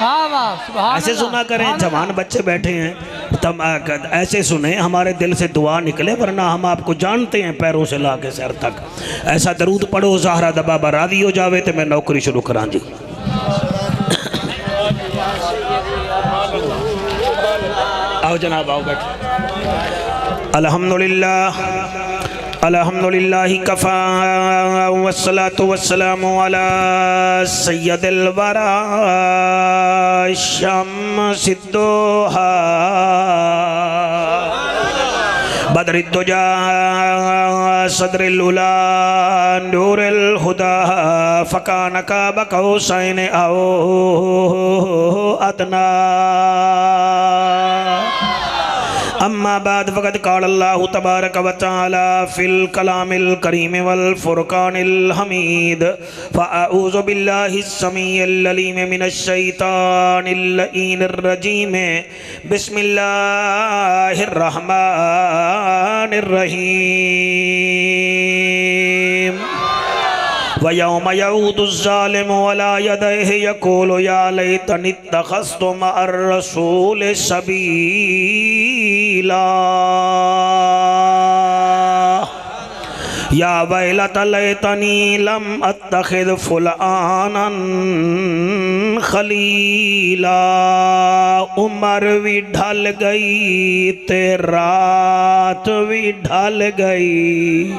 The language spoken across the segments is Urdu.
واہ واہ سبحان ایسے اللہ سنا کریں، سبحان جوان بچے بیٹھے ہیں تم ایسے سنیں، ہمارے دل سے دعا نکلے، ورنہ ہم آپ کو جانتے ہیں پیروں سے لا کے سر تک۔ ایسا درود پڑھو زہرہ دا بابا راضی ہو جاوے تو میں نوکری شروع کران جی۔ آؤ جناب آؤ بیٹھ۔ الحمدللہ الحمدللہ کفا والصلاة والسلام علی سید الورا شمس الدوحا بدر الدجا صدر الأولا نور الہدا فکان قاب قوسین او ادنا اما بعد فقد قال اللہ تبارک و تعالی فی الکلام الکریم والفرقان الحمید فاعوذ باللہ السمیع العلیم من الشیطان اللعین الرجیم بسم اللہ الرحمن الرحیم وَيَوْمَ يَعُودُ الظَّالِمُ عَلَى يَدَيْهِ يَقُولُ يَا لَيْتَنِي اتَّخَذْتُ مَعَ الرَّسُولِ سَبِيلًا یا ویلت لیتنی لم اتخذ فلانا خلیلا عمر بھی ڈھل گئی تے رات بھی ڈھل گئی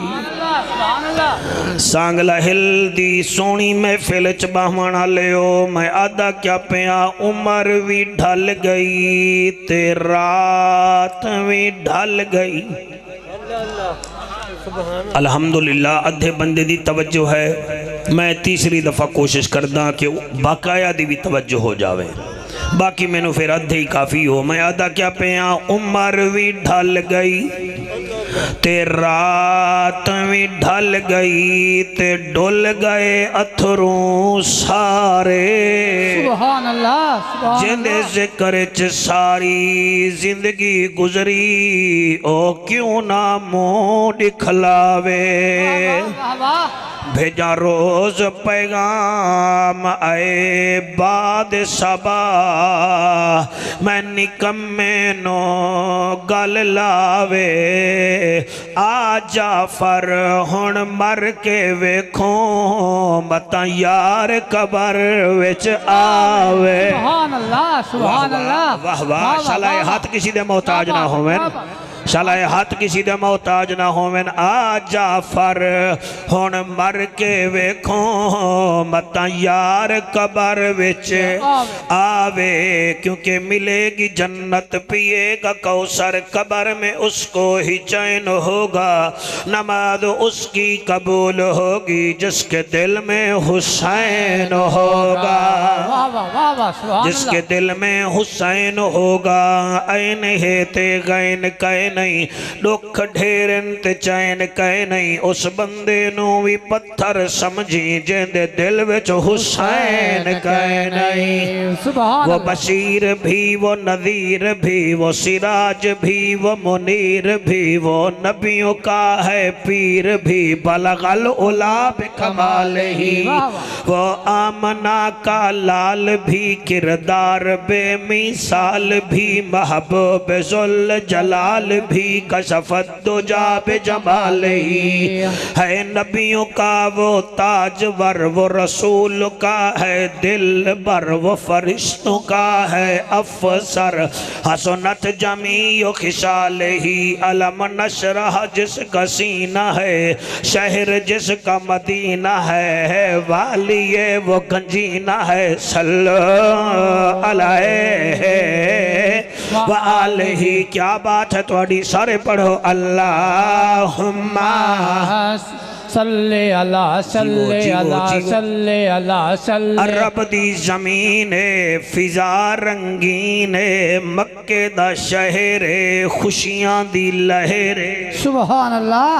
سانگلہ ہل دی سونی محفل چ باہمانا لیو میں آدھا کیا پیا عمر بھی ڈھل گئی تے رات بھی ڈھل گئی الحمدللہ ادھے بندے دی توجہ ہے میں تیسری دفعہ کوشش کردہ کہ باقایا دی بھی توجہ ہو جاوے باقی میں نو پھر ادھے ہی کافی ہو میں آدھا کیا پیا عمر بھی ڈھل گئی تے رات بھی ڈھل گئی تے ڈل گئے اتھروں سارے سبحان اللہ جندے ذکر چ ساری زندگی گزری او کیوں نہ منہ دکھلاوے بھیجا روز پیغام آئے بعد صبا میں نکمے نو گل لاوے آ جعفر ہن مر کے ویکھوں بتا یار قبر وچ آوے سبحان اللہ سبحان اللہ واہ واہ شالائے ہاتھ کسی دے محتاج نہ ہوئے شالائے ہاتھ کسی دے محتاج نہ ہوئن آ جعفر ہون مر کے ویکھوں متا یار قبر وچ آوے کیونکہ ملے گی جنت پیے گا کوثر قبر میں اس کو ہی چین ہوگا نماز اس کی قبول ہوگی جس کے دل میں حسین ہوگا جس کے دل میں حسین ہوگا این ہیتے غین کہے نہیں دکھ ڈھیرن تے چین کہے نہیں اس بندے نو بھی پتھر سمجھی جیندے دل وچ حسین کہے نہیں وہ بشیر بھی وہ نذیر بھی وہ سراج بھی وہ منیر بھی وہ نبیوں کا ہے پیر بھی بلغ العلا بکمالہی وہ آمنہ کا لال بھی کردار بے مثال بھی محبوب ذل جلال بھی کشفت دجا بجمالہی ہے نبیوں کا وہ تاجور وہ رسول کا ہے دل بر وہ فرشتوں کا ہے افسر حسنت جمیع خشالہی علم نشرح جس کا سینہ ہے شہر جس کا مدینہ ہے والی وہ گنجینہ ہے صلی علیہ وآلہ کیا بات ہے توڑی سارے پڑھو اللہم صلی اللہ صلی اللہ صلی اللہ صلی عرب دی زمین فضا رنگین مکہ دا شہر خوشیاں دی لہر سبحان اللہ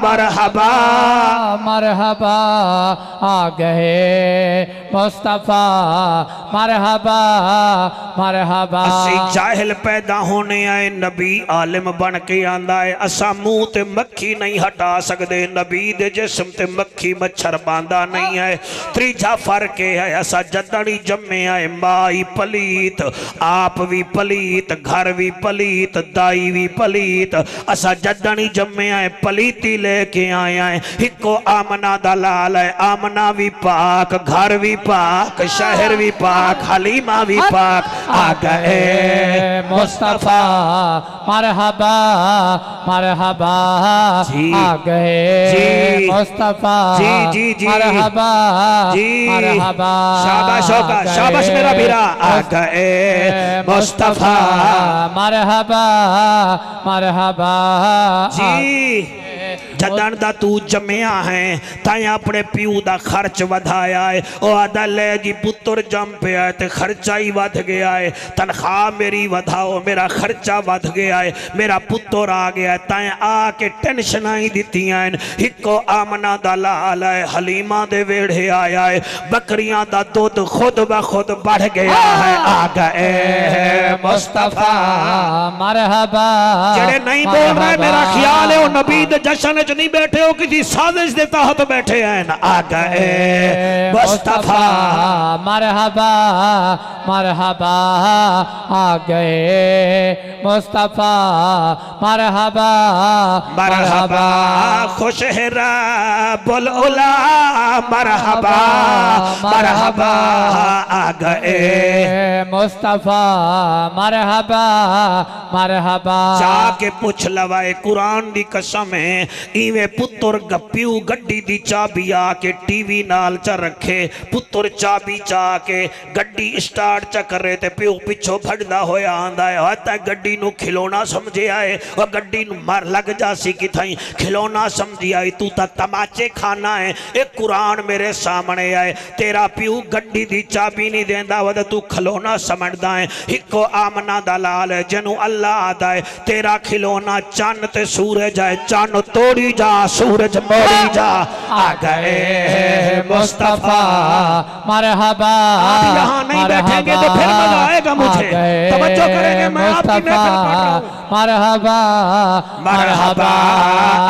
مرحبا مرحبا آ گئے مصطفیٰ مرحبا مرحبا اسی جاہل پیدا ہونے آئے نبی عالم بن کے آندہ ہے اسا منہ تے مکھی نہیں ہٹا سکدے نبی دے جسم تے مکھی مچھر باندھا نہیں ہے تریجا فرق ہے اسا جدڑی جمے آئے مائی پلیت آپ بھی پلیت گھر بھی پلیت دائی بھی پلیت اسا جدڑی جمے آئے پلیتی لے کے آئے آئے ہکو آمنہ دلال ہے آمنہ بھی پاک گھر بھی پاک شہر بھی پاک حلیمہ بھی پاک آ گئے مصطفیٰ مرحبا مرحبا آ گئے مصطفیٰ مرحبا مرحبا شاباش ہوگا شاباش میرا بھیرا آ گئے مصطفیٰ مرحبا مرحبا جی جدن دا تو جمعہ ہیں تائیں اپنے پیو دا خرچ ودھایا ہے او آدھا لے جی پتر جم پہ آئے تے خرچہ ہی ودھ گیا ہے تنخواہ میری ودھاؤ میرا خرچہ ودھ گیا ہے میرا پتر آ گیا ہے تائیں آ کے ٹینشن آئی دیتی ہیں ہکو آمنہ دا لال ہے حلیمہ دے ویڑھے آیا ہے بکریاں دا دودھ خود بخود بڑھ گیا ہے آ گئے مصطفیٰ مرحبا جڑے نہیں بول رہے میرا خیال ہے وہ نبی دے جشن نہیں بیٹھے ہو کسی سازش دے تحت بیٹھے ہیں آ گئے مصطفیٰ مرحبا مرحبا آ گئے مصطفیٰ مرحبا مرحبا خوش ہے رب العلا مرحبا مرحبا آ گئے مصطفیٰ مرحبا مرحبا جا کے پوچھ لوائے قرآن دی قسم ہے ایویں پتر گپیو گڈی دی چابی آ کے ٹی وی نال چا رکھے پتر چابی چا کے گڈی اسٹارٹ چا کر رہے تے پیو پچھو بھڑدا ہویا آندہ ہے ہوتا ہے گڈی نو کھلونا سمجھے آئے اور گڈی نو مار لگ جا سی کی تھائیں کھلونا سمجھے آئے تو تا تماچے کھانا ہے ایک قرآن میرے سامنے آئے تیرا پیو گڈی دی چابی نہیں دیندہ ودہ تو کھلونا سمجھدا ہے ہکو آمنہ دلال ہے جنو اللہ آدھا ہے تیرا کھلونا چان تے سورج آئے چان توڑی جا سورج موڑی جا آ گئے مصطفیٰ مرحبا آپ یہاں نہیں بیٹھیں گے تو پھر مزہ آئے گا مجھے توجہ کریں گے میں آپ کی محفل پڑھ رہا ہوں مرحبا مرحبا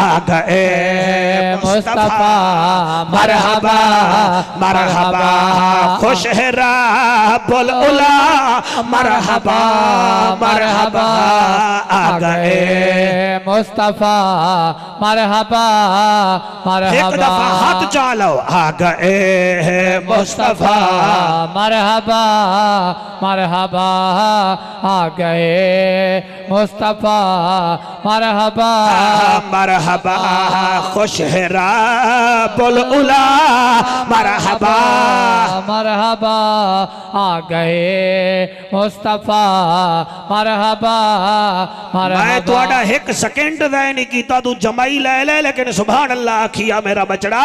آ گئے مصطفیٰ مرحبا مرحبا خوش ہے رب العلا مرحبا مرحبا آ گئے مصطفیٰ مرحبا مرحبا ایک دفعہ ہاتھ چالو آ گئے مصطفیٰ مرحبا مرحبا آ گئے مصطفیٰ مرحبا مرحبا خوش ہے رب العلا مرحبا مرحبا آ گئے مصطفیٰ مرحبا مرحبا میں تو آڈا ایک سیکنڈ دے نہیں کیتا تو جمائی لے لے لیکن سبحان اللہ کیا میرا بچڑا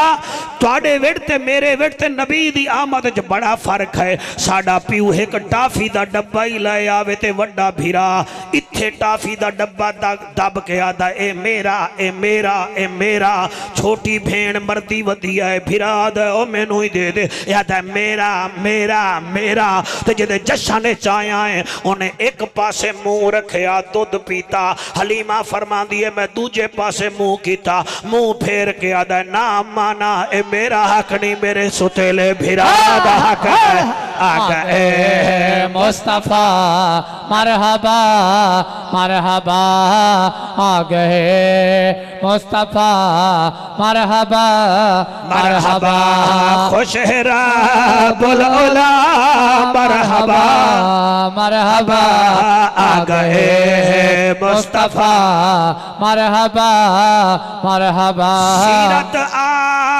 تو آڈے وڑتے میرے وڑتے نبی دی آمد جو بڑا فرق ہے ساڑا پیو ایک ٹافی دا ڈبا ہی لے آوے تے وڈا بھیرا اتھے ٹافی دا ڈبا دب کے آدھا اے میرا اے میرا اے میرا چھوٹی بھین مردی ودی ہے بھیرا آدھا او میں نوئی دے دے یادہ میرا میرا میرا تو جدے جشانے چاہیاں ہیں انہیں ایک پاسے منہ رکھیا دودھ پیتا حلیمہ فرمان دیئے میں دوجے پاسے منہ کیتا منہ پھیر کے آدھا نام مانا اے میرا حق نہیں میرے ستیلے بھیرا دا حق ہے آگا اے مصطفیٰ مرحبا مرحبا آ گئے مصطفیٰ مرحبا مرحبا خوش ہے رب العلا مرحبا مرحبا آ گئے مصطفیٰ مرحبا مرحبا سیرت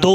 2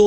2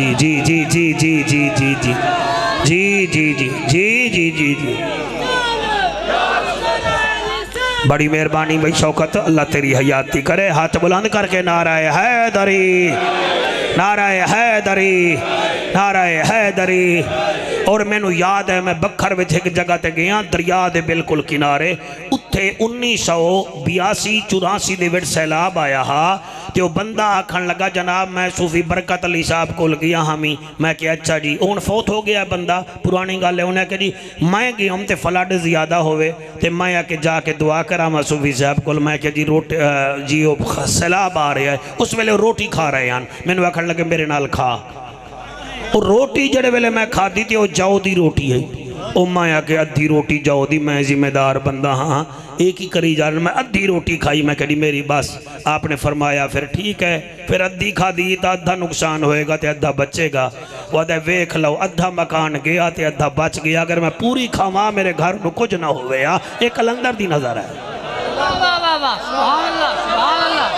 جی جی جی جی جی جی جی جی جی جی جی جی جی جی جی بڑی مہربانی بھائی شوکت، اللہ تیری حیاتی کرے. ہاتھ بلند کر کے نعرہ حیدری، نعرہ حیدری، نعرہ حیدری. اور میں نو یاد ہے میں بکھر وچ ایک جگہ تے گیا دریا دے بالکل کنارے، اتھے 1982-84 دے وچ سیلاب آیا ہا. تے وہ بندہ آکھن لگا جناب میں صوفی برکت علی صاحب کول گیا ہمیں. میں کہ اچھا جی اون فوت ہو گیا بندہ، پرانی گل ہے. انہیں کہ جی میں گیا ہم تے فلڈ زیادہ ہوئے تے میں آ کے جا کے دعا کرا میں صوفی صاحب کول. میں کہ جی وہ سیلاب آ رہا ہے. اس ویلے روٹی کھا رہے ہیں. میں نے آکھن لگے میرے نال کھا. اور روٹی جڑے ویلے میں کھا دی تھی وہ جاؤ دی روٹی ہے. او میں آ کے ادھی روٹی جاؤ دی، میں ذمہ دار بندہ ہاں ایک ہی کری جا رہا. میں ادھی روٹی کھائی. میں کہی میری بس. آپ نے فرمایا پھر ٹھیک ہے، پھر ادھی کھا دی تو ادھا نقصان ہوئے گا تے ادھا بچے گا. وہ ادھا ویکھ لو ادھا مکان گیا تے ادھا بچ گیا. اگر میں پوری کھاواں میرے گھر نو کچھ نہ ہوئے. ایک کلندر دی نظر ہے. سبحان اللہ سبحان اللہ.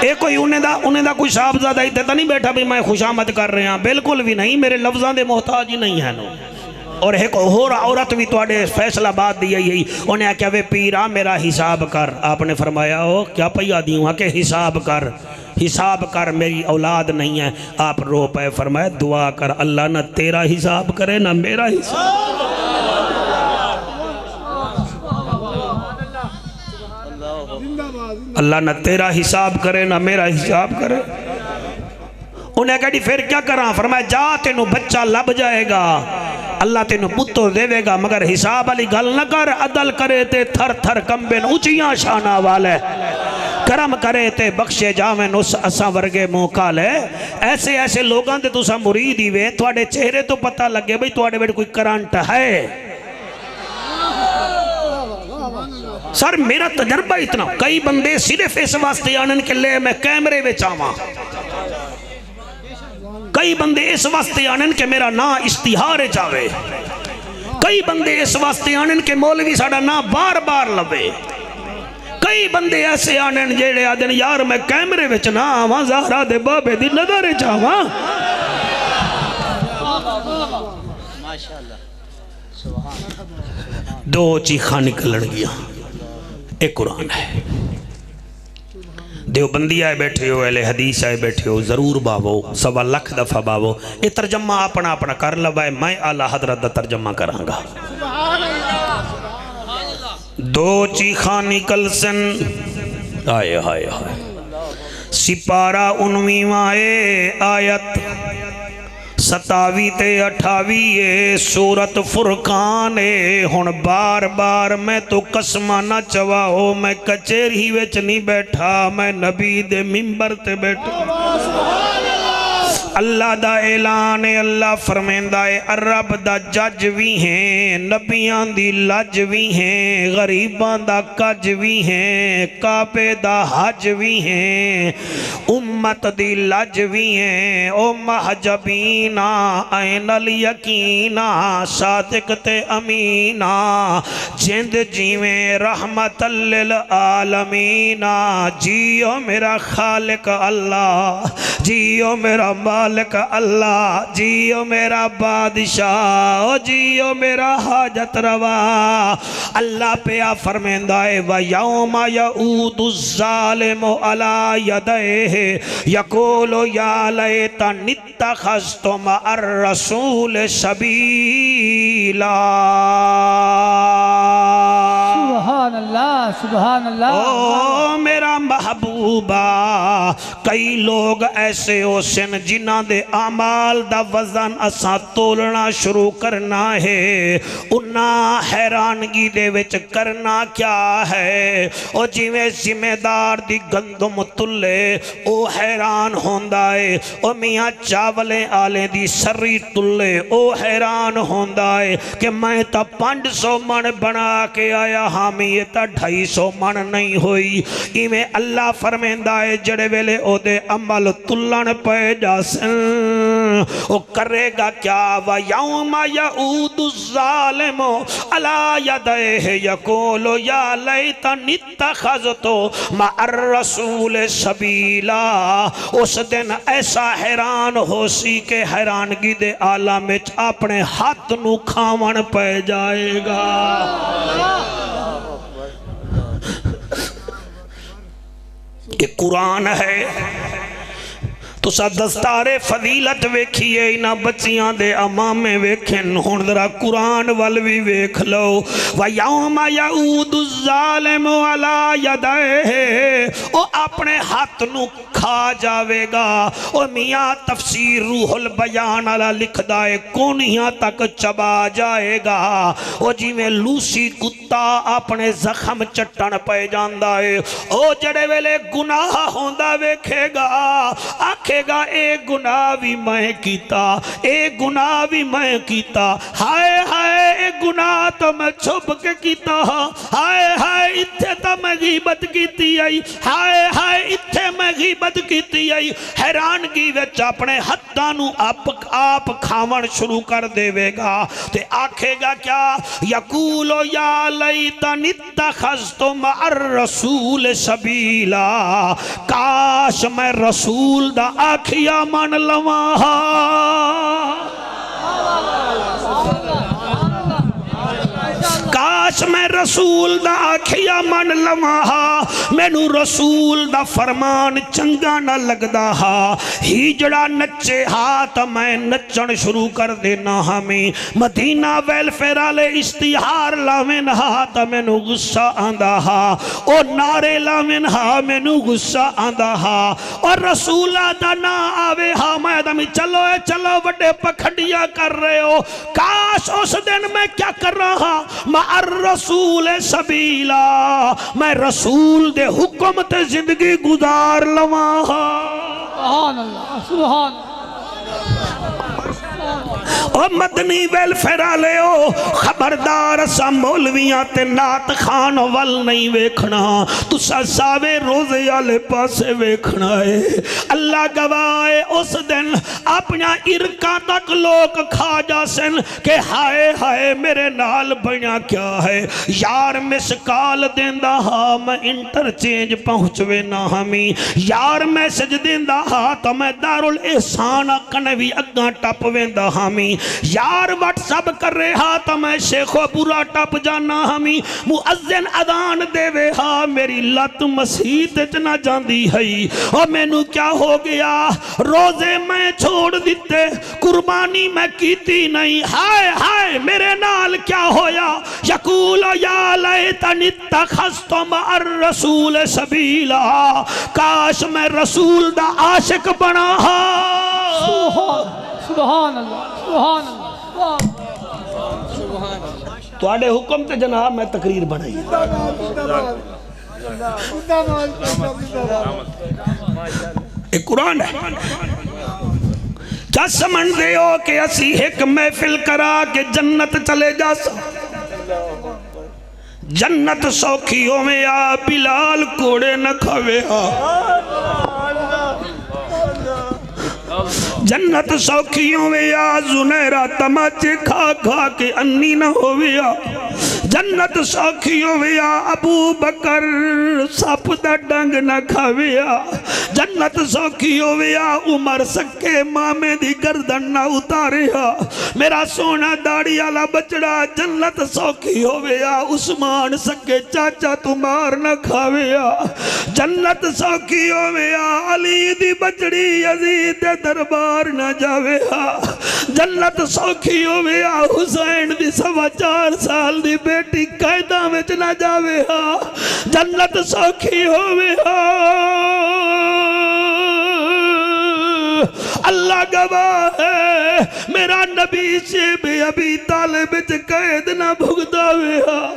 ایک کوئی انہیں دا کوئی صاحب زیادہ ہی تھا نہیں بیٹھا بھی میں خوش آمد کر رہے ہیں. بالکل بھی نہیں، میرے لفظاں دے محتاج ہی نہیں ہے نو. اور ایک اور عورت بھی توڑے فیصلہ بات دی یہی. انہیں کہا وے پیرا میرا حساب کر. آپ نے فرمایا ہو کیا پیا دیوں کہ حساب کر، حساب کر میری اولاد نہیں ہے. آپ رو پہ فرمایا دعا کر اللہ نہ تیرا حساب کرے نہ میرا حساب. اللہ نہ تیرا حساب کرے نہ میرا حساب کرے. انہیں کہا پھر کیا کراں؟ فرمایا جا تینوں بچہ لب جائے گا، اللہ تینوں پتر دے گا، مگر حساب علی گل نہ کر. عدل کرے تے تھر تھر کمبن اونچیاں شانہ والے، کرم کرے تے بخشے جاویں اس اساں ورگے موقع لے. ایسے ایسے لوگاں تے تساں مرید ہی وے تواڈے چہرے تو پتہ لگے بھئی تواڈے وچ کوئی کرنٹ ہے. سر میرا تجربہ اتنا، کئی بندے صرف اس واسطے آنن کے لئے میں کیمرے وچ آواں، کئی بندے اس واسطے آنن کہ میرا نا اشتہار جاوے، کئی بندے اس واسطے آنن کہ مولوی ساڑا نا بار بار لبے، کئی بندے ایسے آنن جیڑے آدن یار میں کیمرے وچ نہ آواں زہرہ دے بابے دی نظر جاواں. دو چیخاں نکلن گیا. ایک قرآن ہے. دیوبندی آئے بیٹھے ہو، اہل حدیث آئے بیٹھے ہو، ضرور باو 1.25 لاکھ دفعہ باو. یہ ترجمہ اپنا اپنا کر لبائے، میں اعلیٰ حضرت دا ترجمہ کراں گا. دو چیخاں نکل سن آئے آئے آئے. سپارہ 19 آیت 27 تے 28 سورت فرقان. ہن بار بار میں تو قسمہ نہ چواؤ، میں کچہری وچ نہیں بیٹھا، میں نبی دے منبر تے بیٹھا. اللہ دا اعلان ہے. اللہ فرمیندہ ہے عرب دا جج بھی ہیں، نبیان دی لج بھی ہیں، غریبان دا کج بھی ہیں، کعبے دا حج بھی ہیں، امت دی لج بھی ہیں. او محجبینا این الیقینا صادق تے امینا، جند جیویں رحمت للعالمینا. جیو میرا خالق اللہ، جیو میرا مالک اللہ، جیو میرا بادشاہ، جیو میرا حاجت روا. اللہ پہ فرمیندہ ہے وَيَوْمَ يَعُودُ الظَّالِمُ عَلَى يَدَيْهِ يَقُولُ يَا لَيْتَنِي اتَّخَذْتُ مَعَ الرَّسُولِ سَبِيلًا. سبحان اللہ سبحان اللہ. او میرا محبوبہ، کئی لوگ ایسے ہو سن جنہاں دے اعمال دا وزن اساں تولنا شروع کرنا ہے. انہاں حیرانگی دے وچ کرنا کیا ہے؟ او جیویں ذمہ دار دی گندم تلے او حیران ہوندہ ہے، او میاں چاولیں آلے دی سری تلے او حیران ہوندہ ہے کہ میں تا 500 من بنا کے آیا ہامی یہ تا 250 من نہیں ہوئی ایویں اللہ فرمیندہ ہے جڑے ویلے او دے عمل تلن پہ جاسن او کرے گا کیا وَيَوْمَ يَعُودُ الظَّالِمُ عَلَى يَدَيْهِ يَقُولُ يَا لَيْتَنِي اتَّخَذْتُ مَعَ الرَّسُولِ سَبِيلًا اس دن ایسا حیران ہو سی کہ حیرانگی دے عالم وچ اپنے ہاتھ نو کھاون پہ جائے گا یہ قرآن ہے تو سا دستار فضیلت ویکھیے اینا بچیاں دے امامے ویکھن ہون ذرا قرآن والوی ویکھ لو وَيَوْمَ يَعُودُ الظَّالِمُ عَلَى يَدَيْهِ او اپنے ہاتھ نو کھا جاوے گا او میاں تفسیر روح البیان علا لکھ دائے کونیاں تک چبا جائے گا او جی میں لوسی کتا اپنے زخم چٹن پہ جاندہ ہے او جڑے ویلے گناہ ہوندہ ویکھے گا آکھے گا اے گناہ بھی میں کیتا اے گناہ بھی میں کیتا ہائے ہائے اے گناہ تو میں چھپ کے کیتا ہائے ہائے اتھے تا میں غیبت کیتی آئی ہائے ہائے اتھے میں غیبت کیتی آئی حیرانگی وچ اپنے حدانو آپ کھاون شروع کر دے وے گا تے آکھے گا کیا یقولو یا لیتنی اتخذت مع الرسول سبیلا کاش میں رسول دا آکھیا من لواہا کاش میں رسول دا آکھیا من لواہا مینو رسول دا فرمان چنگا نہ لگدا ہا ہی جڑا نچے ہاتھ میں نچن شروع کر دینا ہمیں مدینہ ویلفیئر والے اشتہار لاوین ہاتھ مینو غصہ آندا ہا او نعرے لاوین ہا مینو غصہ آندا ہا اور رسولہ دا نہ آوے ہا میں دمی چلو اے چلو وڈے پکھڑیاں کر رہے ہو کاش اس دن میں کیا کر رہا مع الرسول سبیلا میں رسول دے حکم تے زندگی گزار لواں سبحان اللہ سبحان اللہ اور مدنی ویلفیئر والے ہو خبردار سا مولویاں تے نات خان ول نہیں ویکھنا تسا ساوے روزے والے پاسے ویکھنا ہے اللہ گواہ اس دن اپنا ارکاں تک لوگ کھا جاسن کہ ہائے ہائے میرے نال بنیا کیا ہے یار مسکال دیندہ ہا میں انٹرچینج پہنچوے نہ ہمیں یار میسج دیندہ ہا تو میں دارالاحسان کنوی اگاں ٹپ ویندہ ہمیں یار واٹس اپ کر رہے ہاں تو میں شیخ و برا ٹپ جانا ہمیں مؤذن اذان دے وے ہاں میری لت مسیح اتنا جاندی ہے اور میں نو کیا ہو گیا روزے میں چھوڑ دیتے قربانی میں کیتی نہیں ہائے ہائے میرے نال کیا ہویا یقول یا لیتنی اتخذت مع الرسول سبیلا کاش میں رسول دا عاشق بنا سبحان اللہ سبحان اللہ تو آڑے حکم تے جناب میں تقریر بنائی ایک قرآن ہے کیا سمجھ دے ہو کہ اسی ایک محفل کرا کہ جنت چلے جا سا جنت سوکھیوں میں آ بلال کوڑے نہ کھوے جنت سوکھیوں میں آ زنیرہ تماچے کھا کھا کے انی نہ ہوئے آ جنت سوکھیوں میں آ ابو بکر سپ دا ڈنگ نہ کھاوے آ جنت سوکھیوں میں آ عمر سکے مامے دی گردن نہ اتارے آ میرا سونا داڑی آلا بچڑا جنت سوکھیوں میں آ عثمان سکے چاچا تمہار نہ کھاوے آ جنت سوکھیوں میں آ علی دی بچڑی یزید دربار نہ جاوے آ جنت سوکھیوں میں آ حسین دی 4.25 سال دی بیٹی قائدہ میں نہ جاوے ہاں جنت سوکھی ہوئے ہاں اللہ گواہ ہے میرا نبی سے بھی ابھی طالب قید نہ بھگتا ہوئے ہاں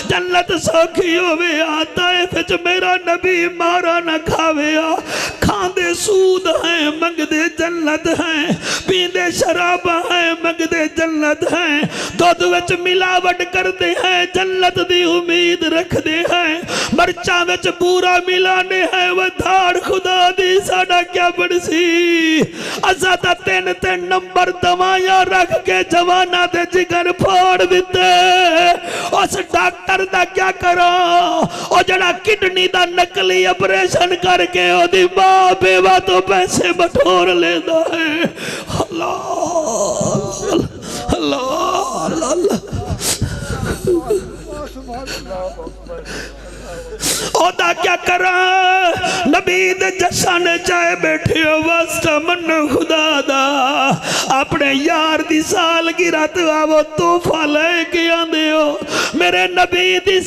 جنت سوکھی ہوئے آتا ہے پھر میرا نبی مارا نہ کھاوے ہاں کھاندے سود ہیں منگدے جنت ہیں پیندے شراب ہیں منگدے جنت ہیں دودھ وچ ملاوٹ کر دے ہیں جنت دی امید رکھ دے مرچاں وچ بورا ملانے ہے وہ دھاڑ خدا دی ساڑا کیا بڑسی اسا تا 3 نمبر دوائیاں رکھ کے جوانہ دے جگر پھوڑ دیتے اس ڈاکٹر دا کیا کرو او جڑا کڈنی دا نکلی اپریشن کر کے او دی ماں بیوہ تو پیسے بٹھور لے دا ہے اللہ اللہ اللہ او دا کیا کرا نبی دے جشن چاہے بیٹھے ہو واسطہ من خدا دا اپنے یار دی سال گرہ تو آو توفہ لے کے آندے ہو میرے نبی دی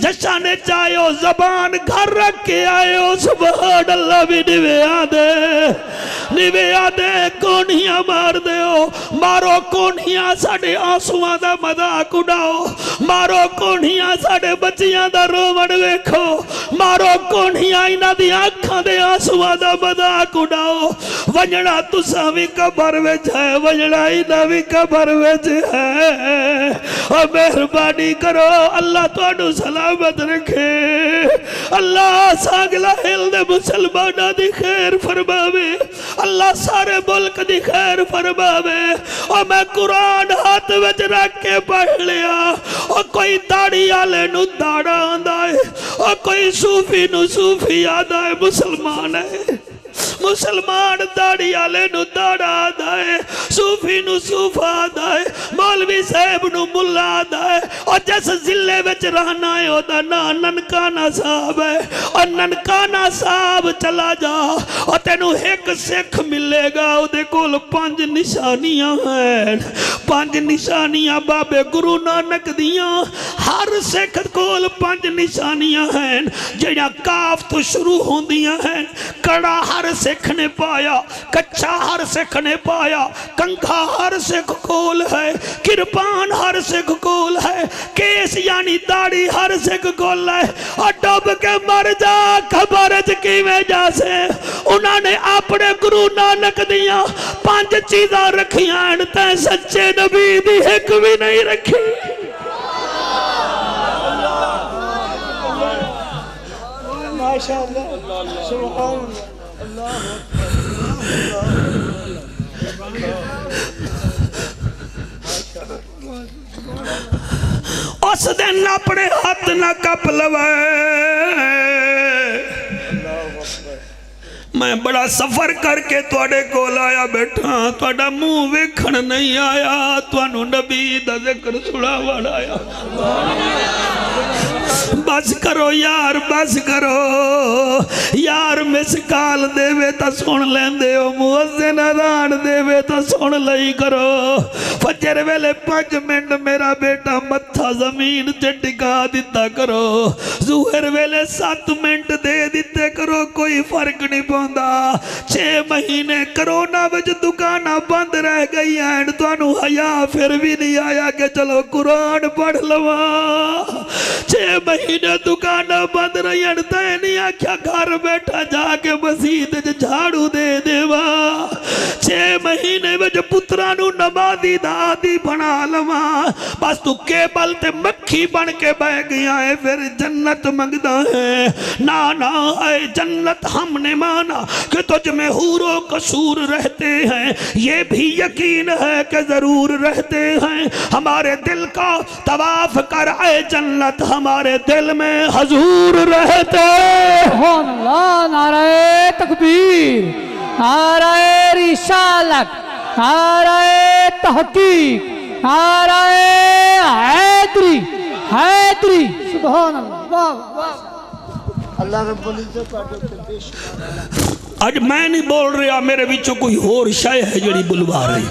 جشن چاہے ہو زبان گھر رکھ کے آئے ہو سبحان اللہ بھی نیوے آدھے کونیاں مار دے ہو مارو کونیاں ساڑے آنسوان دا مذاق اڑاؤ مارو کونیاں ساڑے بچیاں دا رومن ویکھو مارو کونیاں اینا دی آنکھاں دے آنسوان دا مذاق اڑاؤ ونجڑا تساں بھی قبر وچ ہے ونجڑا اینا بھی قبر وچ ہے اور مہربانی کرو اللہ توانو سلامت رکھے اللہ ساگلا ہل دے مسلمانہ دی خیر فرماوے اللہ سارے ملک دی خیر فرماوے اور میں قرآن ہاتھ وچ رکھ کے پڑھ لیا اور کوئی داڑھی آلے نو داڑا آندہ ہے اور کوئی صوفی نو صوفی آدھا ہے مسلمان ہے مسلمان داڑھی آلے نو داڑا آدھا ہے صوفی نو صوفہ آدھا ہے مولوی صاحب نو ملا آدھا ہے اور جس ذلے وچ رہنا ہے ہوتا نا ننکانہ صاحب ہے اور ننکانہ صاحب چلا جا اور تینو ایک سکھ ملے گا او دے کول 5 نشانیاں ہیں 5 نشانیاں بابے گرو نانک دیاں ہر سکھ کول 5 نشانیاں ہیں جہاں کاف تو شروع ہوندیاں ہیں کڑا ہر سکھ نے پایا کچھا ہر سکھ نے پایا کنگھا ہر سکھ کول ہے کرپان ہر سکھ کول ہے کیس یعنی داڑھی ہر سکھ کول ہے اور ڈب کے مر جا خبرت کی وجہ سے انہوں نے اپنے گرو نانک دیاں 5 چیزاں رکھیاں تے سچے نبی دی ایک بھی نہیں رکھی ماشاءاللہ سبحان اللہ اس دن اپنے ہاتھ نہ کپ لوائے میں بڑا سفر کر کے توڑے کو لایا بیٹھا توڑا منہ ویکھن نہیں آیا توانو نبی دا ذکر سڑا وڑایا بس کرو یار بس کرو یار مسکال دے وے تا سن لین دے ہو مؤذن اذان دے وے تا سن لئی کرو فجر ویلے 5 منٹ میرا بیٹا متھا زمین تے ٹکا دیتا کرو ظہر ویلے 7 منٹ دے دیتے کرو کوئی فرق نہیں پوندا 6 مہینے کرونا وچ دکانہ بند رہ گئی ہیں توانو حیا پھر بھی نہیں آیا کہ چلو قرآن پڑھ لوا 6 مہینے دکانہ بند رہی ہیں تے نہیں آکھیا گھر بیٹھا جا کے مسجد جھاڑو دے دیوا 6 مہینے وچ پترانو نمازی دادی بنا لوا بس تو کیبل تے مکھی بن کے بہ گیا ہے پھر جنت منگدا ہے نا اے جنت ہم نے مانا کہ تجھ میں حور و قصور رہتے ہیں یہ بھی یقین ہے کہ ضرور رہتے ہیں ہمارے دل کا طواف کر اے جنت ہمارے دل میں حضور رہتے سبحان اللہ نعرہ تکبیر نعرہ رسالت نعرہ تحقیق نعرہ حیدری سبحان اللہ اللہ رب العزت آج میں نہیں بول رہا میرے بیچو کوئی اور شے ہے جڑی بلوا رہی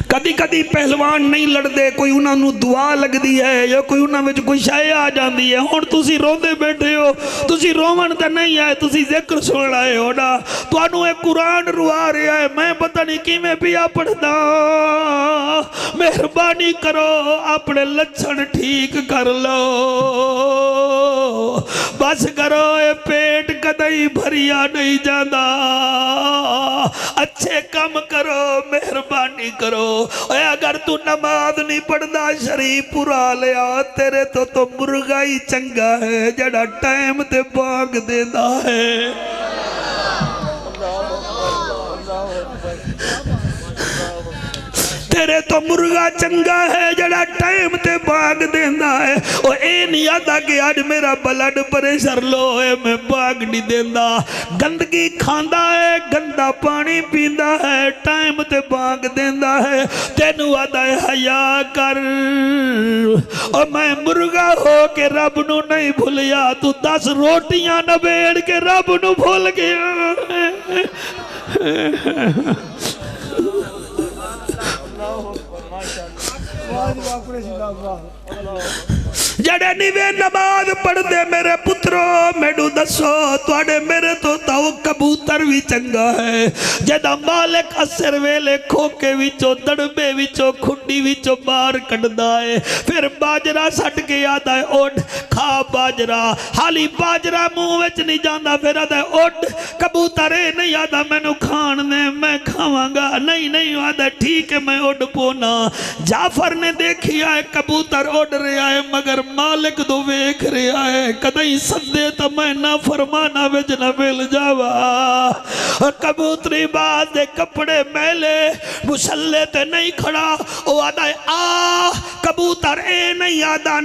کدی کدی پہلوان نہیں لڑ دے کوئی انہاں نو دعا لگ دی ہے یا کوئی انہاں وچ کوئی شے آ جاندی ہے ہن تسی روندے بیٹھے ہو تسی روون تے نہیں آئے تسی ذکر سن آئے ہو نا تانوں اے قرآن روا رہا ہے میں پتہ نہیں کیویں پیا پڑھدا مہربانی کرو اپنے لچھن ٹھیک کر لو بس کرو اے پیٹ کدئی بھریا نہیں جانا اچھے کم کرو مہربانی کرو اے اگر تو نماز نہیں پڑھنا شریف پورا لیا تیرے تو مرغا ہی چنگا ہے جڑا ٹائم تے بانگ دینا ہے تیرے تو مرغا چنگا ہے جڑا ٹائم تے باغ دینا ہے او اے نہیں آدھا کہ آج میرا بلڈ پریشر لو ہے میں باغ نہیں دینا گندگی کھاندا ہے گندا پانی پیندا ہے ٹائم تے باغ دینا ہے تینو آدھا ہے حیا کر اور میں مرغا ہو کے رب نو نہیں بھولیا تو 10 روٹیاں نبیڑ کے رب نو بھول گیا جڑے نیوے نماز پڑھ دے میرے پترو میڈو دسو توڑے میرے تو تاو کبوتر بھی چنگا ہے جدہ مالک اثر ویلے کھوکے وچو دڑبے وچو کھنڈی وچو بار کڑدا ہے پھر باجرہ سٹ کے آدھا ہے اوڈ کھا باجرہ حالی باجرہ منہ وچ نہیں جاندہ پھر آدھا ہے اوڈ کبوترے نہیں آدھا میں نو کھان دے میں کھاواں گا نہیں آدھا ٹھیک ہے میں اوڈ پونا جعفر نے دیکھیا ہے کبوتر اوڈ رہا ہے مگر مالک دو ویکھ رہا ہے کدئی سدے تا میں نہ فرمانا وچ نہ مل جاوا کبوتری بات دے کپڑے میلے مسلے تے نہیں کھڑا او آدھا ہے کبوتر اے نہیں آدھا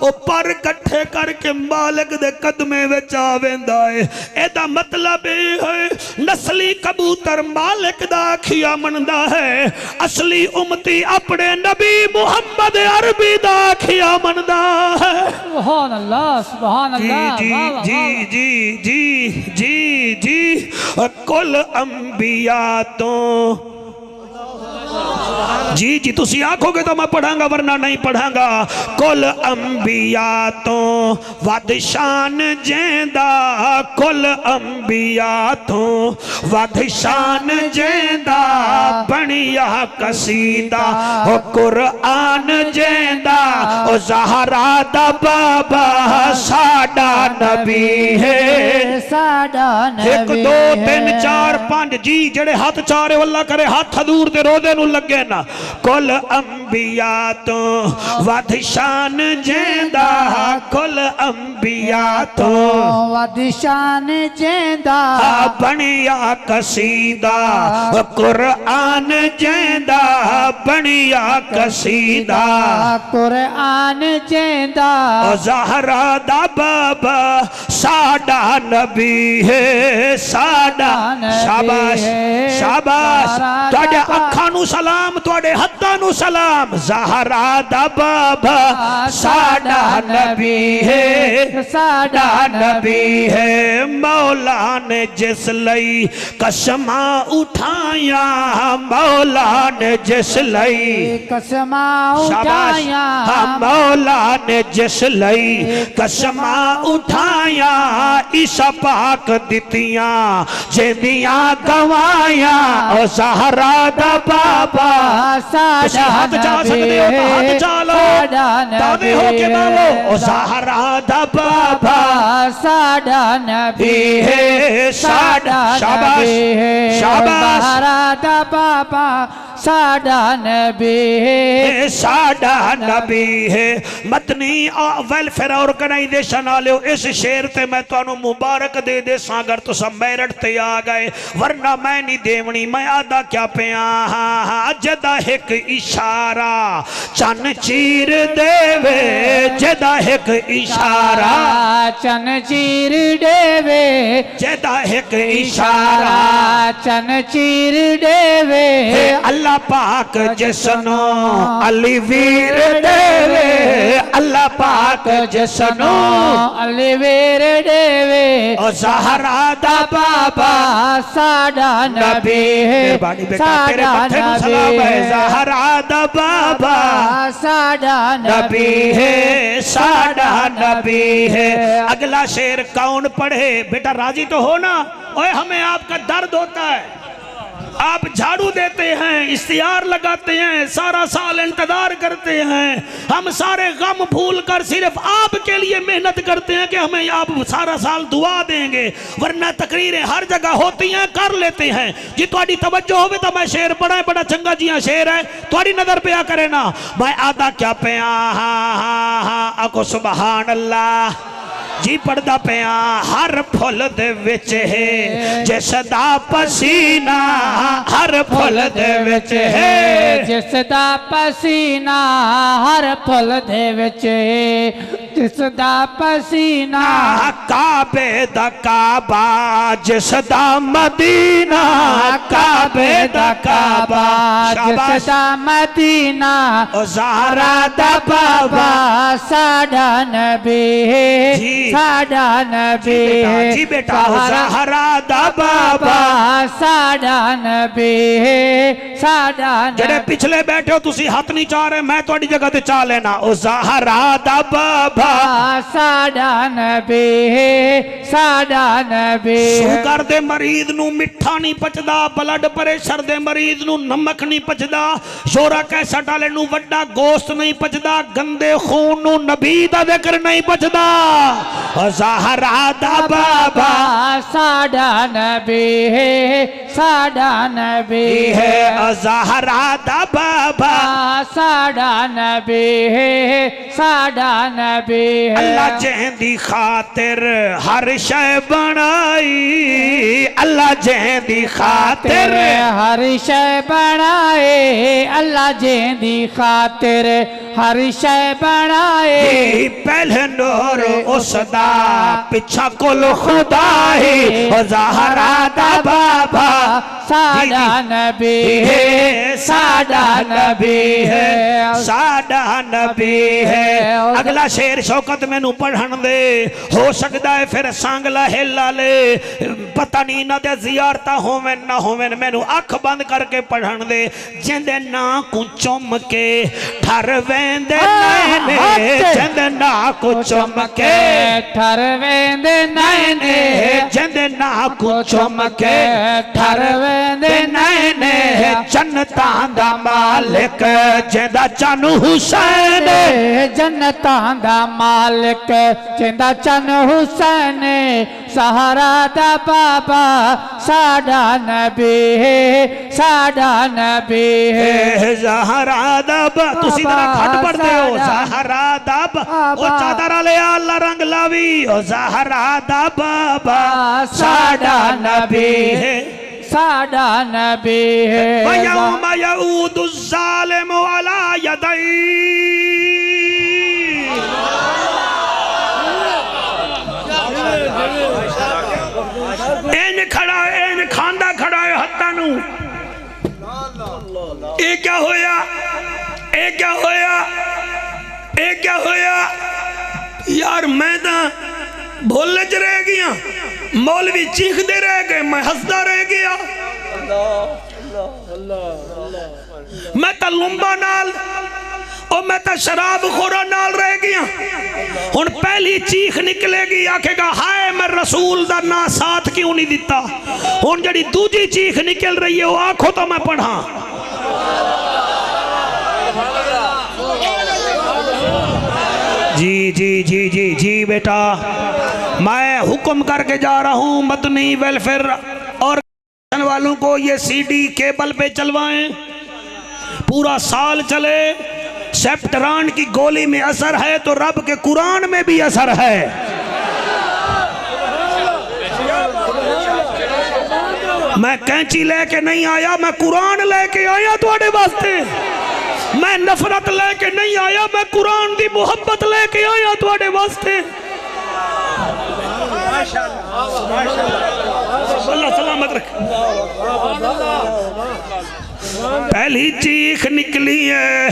او پر کٹھے کر کے مالک دے قدمے وچ آویندا ہے اے دا مطلب ہے نسلی کبوتر مالک دا کھیا مندا ہے اصلی امتی اپنے نبی محمد عربی دا کھیا مندا ہے سبحان اللہ سبحان اللہ جی کل انبیاء تو جی تسی آنکھو گے تو میں پڑھاں گا ورنہ نہیں پڑھاں گا کل انبیاء تو وادشان جیندہ کل انبیاء تو وادشان جیندہ بنیا قصیدہ او قرآن جیندہ او زہرا دا بابا ساڑا نبی ہے ساڑا نبی 1 2 3 4 5 جی جڑے ہاتھ چارے واللہ کرے ہاتھ حضور دے رو دے نو لگے نا کل انبیاء تو وادشان جیندہ کل انبیاء تو وادشان جیندہ بنیا قصیدہ قرآن جیندہ بنیا قصیدہ قرآن جیندہ زہرا دا بابا ساڑا نبی ہے ساڑا شاباش شاباش توڑے اکھانو سلام توڑے حدانو سلام زہرا دا بابا ساڑا نبی ہے ساڑا نبی ہے مولا نے جس لئی قسمہ اٹھایا مولا نے جس لئی قسمہ اٹھایا مولا نے جس لئی قسمہ اٹھایا عیسیٰ پاک دتیاں جیندیاں گوایا او زہرا دا بابا ساڑا نبی ہے ساڑا نبی ہے زہرا دا بابا ساڑا نبی ہے ساڑا نبی ہے زہرا دا بابا ساڑا نبی ہے ساڑا نبی ہے مدنی ویلفیئر آرگنائزیشن آلیو اس شیر تے میں تو انو مبارک دے دے ساگر تو سب میرٹ تے آ گئے ورنہ میں نہیں دیونی میں آدھا کیا پہ جدہ ایک اشارہ چن چیر دے وے جدہ ایک اشارہ چن چیر دے وے جدہ ایک اشارہ چن چیر دے وے اللہ پاک جسنو علی ویر دے وے اللہ پاک جسنو علی ویر دے وے او زہرا دا بابا ساڑا نبی ہے ساڑا نبی ہے زہرا دا بابا ساڑا نبی ہے ساڑا نبی ہے اگلا شیر کون پڑھے بیٹا راضی تو ہو نا اوے ہمیں آپ کا درد ہوتا ہے آپ جھاڑو دیتے ہیں، اشتہار لگاتے ہیں، سارا سال انتظار کرتے ہیں، ہم سارے غم بھول کر صرف آپ کے لیے محنت کرتے ہیں کہ ہمیں آپ سارا سال دعا دیں گے، ورنہ تقریریں ہر جگہ ہوتی ہیں، کر لیتے ہیں جی تھوڑی توجہ ہوئے تو میں شعر پڑھائیں، بڑا چنگا جی ہاں شعر ہے تھوڑی نظر پہ آ کرے نا، میں آدھا کیا پیا آکو سبحان اللہ جی پڑھدا پیا ہر پھل دے وچ ہے جس دا پسینہ، ہر پھل دے وچ ہے جس دا پسینہ، ہر پھل دے وچ ہے جس دا پسینہ، کعبے دا کعبہ جس دا مدینہ، کعبے دا کعبہ جس دا مدینہ، زہرا دا بابا ساڈا نبی ساڈا نبی، جی بیٹا زہرا دا بابا ساڈا نبی ساڈا نبی، جڑے پچھلے بیٹھے ہو تسی ہاتھ نہیں چاہ رہے میں توڑی جگہ تے چاہ لینا، او زہرا دا بابا ساڈا نبی ساڈا نبی، شوگر دے مریض نو مٹھا نہیں پچدا، بلڈ پریشر دے مریض نو نمک نہیں پچدا، یورک ایسڈ والے نو وڈا گوشت نہیں پچدا، گندے خون نو نبی دا ذکر نہیں پچدا، زہرا دا بابا ساڈا نبی ساڈا نبی ہے، زہرا دا بابا ساڈا نبی ساڈا نبی، اللہ جہندی خاطر ہر شے بنائی، اللہ جہندی خاطر ہر شے بنائے، اللہ جہندی خاطر ہر شے بنائے، پہلے نور اس دا پچھا کل خدا ہی، زہرا دا بابا ساڈا نبی ہے ساڈا نبی ہے ساڈا نبی ہے۔ اگلا شعر شوکت میں نو پڑھن دے، ہو سکتا ہے پھر سانگلا ہلا لے، پتہ نہیں نہ دے زیارتہ ہومن نہ ہومن، میں نو اکھ بند کر کے پڑھن دے، جندے نا کو چم کے ٹھر ویندے نینے، جندے نا کو چم کے ٹھر ویندے نینے، جندے نا کو چم کے ٹھر ویندے نینے، جنتاں دا مالک جندہ چن حسین، جنتاں دا مالک جندہ چن حسین، سہارا دا بابا ساڈا نبی ساڈا نبی ہے، زہرا دا بابا تسی طرح کھٹ پڑھ دے ہو، زہرا دا بابا او چادر لے اللہ رنگ لاوی، او زہرا دا بابا ساڈا نبی ہے ساڈا نبی ہے، وَيَوْمَ يَعُودُ الظَّالِمُ عَلَى يَدَيْهِ، این کھاندہ کھڑا ہے ہتھاں نو، اے کیا ہویا اے کیا ہویا اے کیا ہویا، یار میں دا بھولے چ رہ گیا، مولوی چیخ دے رہ گئے، میں ہسدا رہ گیا، میں تا لمبا نال اور میں تا شراب خورا نال رہ گیا، ہن پہلی چیخ نکلے گی آکھے گا ہائے میں رسول دا نا ساتھ کیوں نہیں دیتا، ہن جڑی دوجی چیخ نکل رہی ہے وہ آنکھوں تو میں پڑھا، جی جی جی جی جی بیٹا میں حکم کر کے جا رہا ہوں مدنی ویلفیئر اور والوں کو یہ سی ڈی کیبل پہ چلوائیں، پورا سال چلے، سیپٹران کی گولی میں اثر ہے تو رب کے قرآن میں بھی اثر ہے، میں کینچی لے کے نہیں آیا، میں قرآن لے کے آیا تواڈے واسطے، میں نفرت لے کے نہیں آیا، میں قرآن دی محبت لے کے آیا تواڈے واسطے، اللہ سلامت رکھ، پہلی چیخ نکلی ہے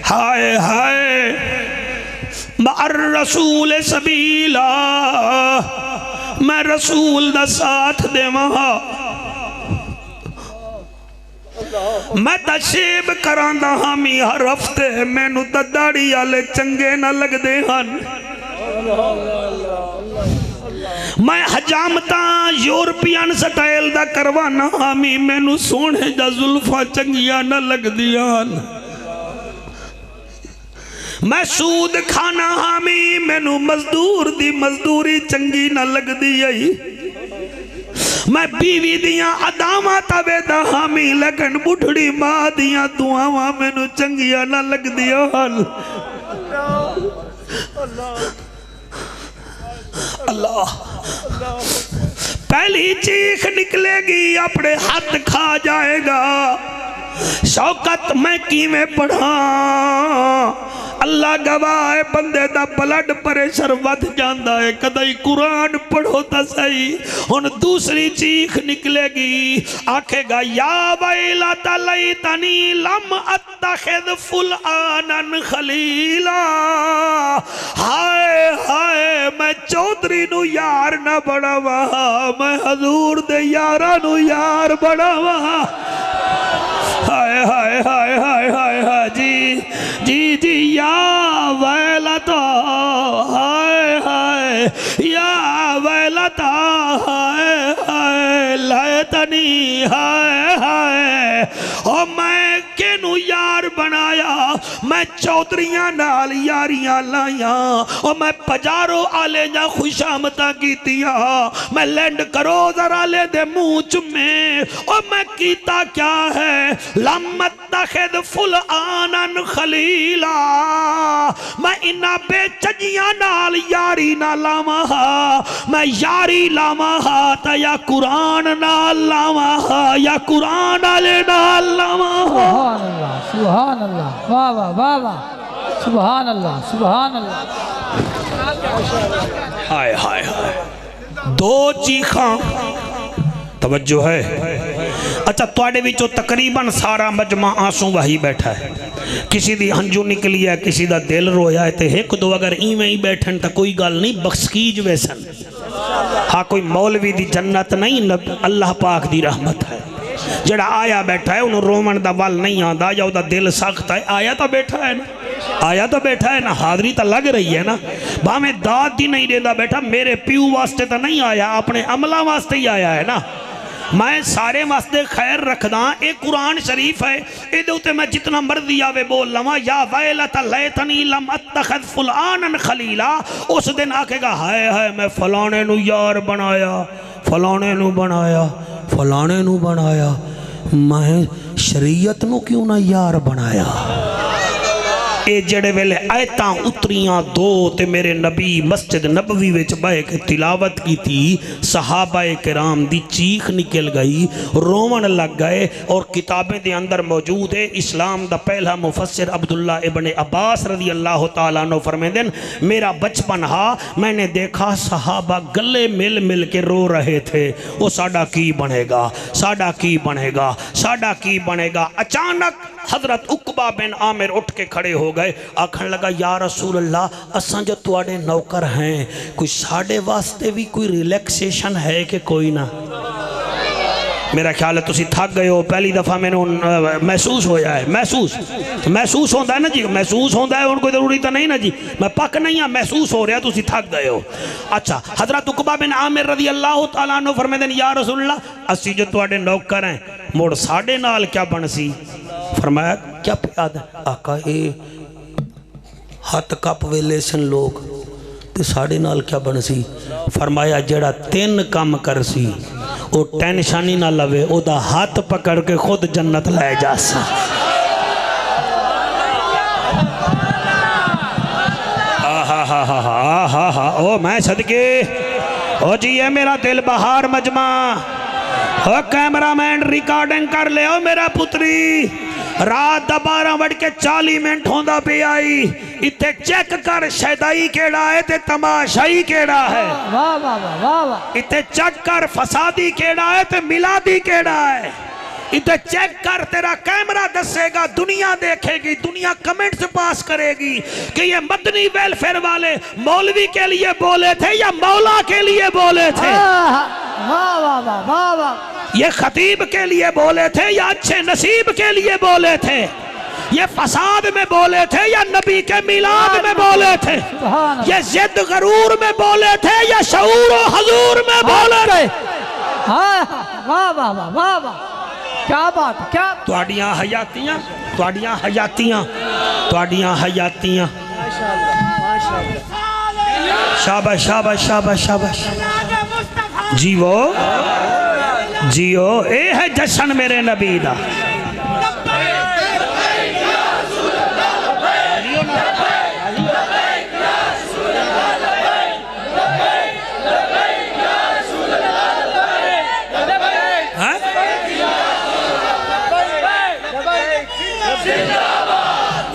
ہائے ہائے مع الرسول سبیلا، میں رسول دا ساتھ دے وہاں، میں تا شیب کران دا ہمی ہر ہفتے میں نو تا داڑی آلے چنگے نہ لگ دے ہن، میں حجامتا یورپین سٹائل دا کروانا ہامی مینو سونے جا زلفا چنگیاں نہ لگ دیان میں سود کھانا ہامی مینو مزدور دی مزدوری چنگی نہ لگ دی میں بیوی دیاں ادامہ تاوے دا ہامی لیکن بڑھڑی ماں دیاں دعاواں مینو چنگیاں نہ لگ دیان اللہ پہلی چیخ نکلے گی اپنے ہاتھ کھا جائے گا شوکت میں کیویں پڑھا اللہ گواہ بندے دا بلڈ پریشر ود جاندا ہے کدائی قرآن پڑھو تا صحیح ان دوسری چیخ نکلے گی آکھے گا یا ویلت لیتنی لم اتخذ فلانا خلیلا ہائے ہائے میں چودری نو یار نہ بڑھوا میں حضور دے یارہ نو یار بڑھوا ہائے ہائے ہائے ہائے ہائے ہائے جی جی جی یا ویلتا ہائے ہائے یا ویلتا ہائے ہائے لیتنی ہائے ہائے او میں کینو یار بنایا میں چودریاں نال یاریاں لائیاں او میں پجارو آلے جا خوشامتا کیتیا میں لینڈ کرو ذرا لے دے موچ میں او میں کیتا کیا ہے لم اتخذ فلانا خلیلا میں انہا بے چجیاں نال یاری نہ لاما میں یاری لاما تا یا قرآن نال لاما یا قرآن آلے نال لاما سبحان اللہ سبحان اللہ واہ واہ واہ واہ سبحان اللہ سبحان اللہ ہائے ہائے ہائے دو چیخاں توجہ ہے اچھا توڑے بھی جو تقریباً سارا مجمع آنسوں وہی بیٹھا ہے کسی دی ہنجو نکلی ہے کسی دا دل رویا ہے تے ایک دو اگر ایویں ہی بیٹھن تا کوئی گال نہیں بخشکیج ویسن ہاں کوئی مولوی دی جنت نہیں اللہ پاک دی رحمت ہے جڑا آیا بیٹھا ہے انہوں رومن دا وال نہیں آندہ یا دا دل سخت ہے آیا تا بیٹھا ہے نا آیا تو بیٹھا ہے نا حاضری تا لگ رہی ہے نا میں داد دی نہیں دیندہ بیٹھا میرے پیو واسطے تا نہیں آیا اپنے عملہ واسطے ہی آیا ہے نا میں سارے واسطے خیر رکھ داں ایک قرآن شریف ہے اے دوتے میں جتنا مرضی آوے بول لما یا ویلتا لیتنی لم اتخذ فلانا خلیلا اس دن آکے گا ہائے ہائے میں فلانے نو یار بنایا فلانے نو بنایا فلانے نو بنایا میں شریعت نو کیوں نہ یار بنایا اے جڑے ویلے آیتاں اتریاں دو تے میرے نبی مسجد نبوی وچ بائے کے تلاوت کی تھی صحابہ کرام دی چیخ نکل گئی رومن لگ گئے اور کتابیں دے اندر موجود ہے اسلام دا پہلا مفسر عبداللہ ابن عباس رضی اللہ تعالیٰ عنہ فرمیندن میرا بچپن ہا میں نے دیکھا صحابہ گلے مل مل کے رو رہے تھے وہ ساڑا کی بنے گا ساڑا کی بنے گا ساڑا کی بنے گا اچانک حضرت عقبہ بن عامر اٹھ کے کھڑے ہو گئے آکھن لگا یا رسول اللہ اساں جو تواڈے نوکر ہیں کوئی ساڑے واسطے بھی کوئی ریلیکسیشن ہے کہ کوئی نہ میرا خیال ہے تسی تھک گئے ہو پہلی دفعہ میں نے محسوس ہویا ہے محسوس ہوندہ ہے نا جی محسوس ہوندہ ہے ان کو ضروری تا نہیں نا جی میں پک نہیں ہاں محسوس ہو رہا تسی تھک گئے ہو اچھا حضرت عقبہ بن عامر رضی اللہ تعالیٰ عنہ فرمیدن یا رسول اللہ اسی جو تواڈے نوکر ہیں موڑ ساڑے نال کیا بنسی فرمایا کیا پیاد ہے آقا اے ہاتھ کپ ویلے سن لوگ تے ساڑے نال کیا بنسی فرمایا جڑا 3 کام کرسی او ٹینشانی نہ لوے او دا ہاتھ پکڑ کے خود جنت لائے جاسا او میں صدقے او جی یہ میرا دل بہار مجمع او کیمرہ مین ریکارڈنگ کر لے او میرا پتری رات 12 بڑھ کے 40 منٹ ہوندہ پہ آئی اتے چیک کر شہدائی کیڑا ہے تے تماشائی کیڑا ہے اتے چیک کر فسادی کیڑا ہے تے ملادی کیڑا ہے اتے چیک کر تیرا کیمرہ دسے گا دنیا دیکھے گی دنیا کمنٹس پاس کرے گی کہ یہ مدنی ویلفیر والے مولوی کے لیے بولے تھے یا مولا کے لیے بولے تھے یہ خطیب کے لیے بولے تھے یا اچھے نصیب کے لیے بولے تھے یہ فساد میں بولے تھے یا نبی کے میلاد میں بولے تھے یہ زد غرور میں بولے تھے یا شعور و حضور میں بولن ہاں واہ واہ واہ واہ واہ کیا بات کیا تواڈیاں حیاتیاں تواڈیاں حیاتیاں تواڈیاں حیاتیاں شاباش شاباش شاباش شاباش جیو جیو اے ہے جشن میرے نبی دا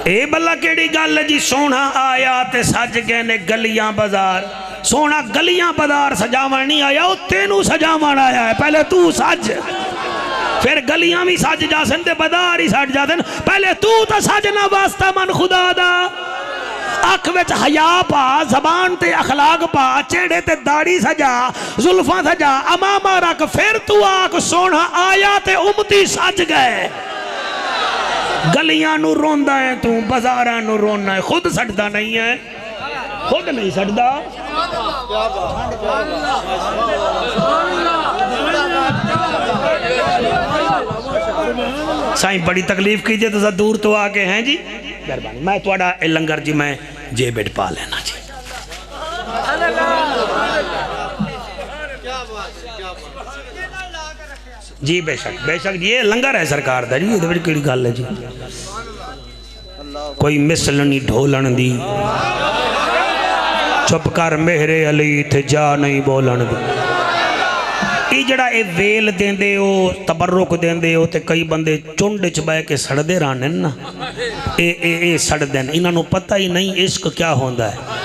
اے بلا کیڑی گل جی سونا آیا تے سج گئے نے گلیاں بازار سونا گلیاں بازار سجاون نہیں آیا وہ تینوں سجاون آیا ہے پہلے تو سج پھر گلیاں بھی سج جاسن تے بازار ہی سج جاسن پہلے تو سجنا واسطہ من خدا دا اکھ وچ حیا پا زبان تے اخلاق پا چہرے تے داڑھی سجا زلفاں سجا امامہ رکھ پھر تو آکھ سونا آیا تے امتی سج گئے گلیاں نو روندا ہے تو بازاراں نو رونا ہے خود سڑدا نہیں ہے خود نہیں سڑدا سائیں بڑی تکلیف کیجئے تو دور تو آگے ہیں جی مہربانی میں تواڈا اے لنگر جی میں جے بیٹ پا لینا جی جی بے شک جی یہ لنگر ہے سرکار دا جی یہ بڑی کیڑی گل ہے جی کوئی مثل نہیں ڈھولن دی چپ کر مہرے علی تھے جا نہیں بولن دی یہ جڑا اے ویل دیں دے ہو تبرک دیں دے ہو تے کئی بندے چونڈ چبائے کے سڑ دے رانے نا اے سڑ دیں انہاں نو پتہ ہی نہیں عشق کیا ہوندہ ہے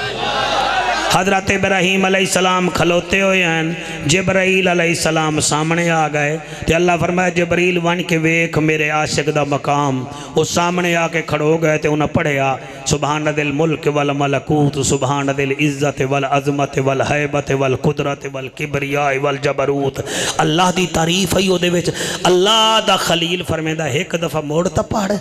حضرت ابراہیم علیہ السلام کھلوتے ہوئے ہیں جبرائیل علیہ السلام سامنے آ گئے تے اللہ فرمایا جبرائیل ون کے ویکھ میرے عاشق دا مقام وہ سامنے آ کے کھڑو گئے تے انہاں پڑھیا سبحان دل ملک والملکوت سبحان دل عزت والعظمت والحیبت والقدرت والکبریاء والجبروت اللہ دی تعریف ہے دے وچ اللہ دا خلیل فرمیندہ ایک دفعہ موڑ تا پڑھ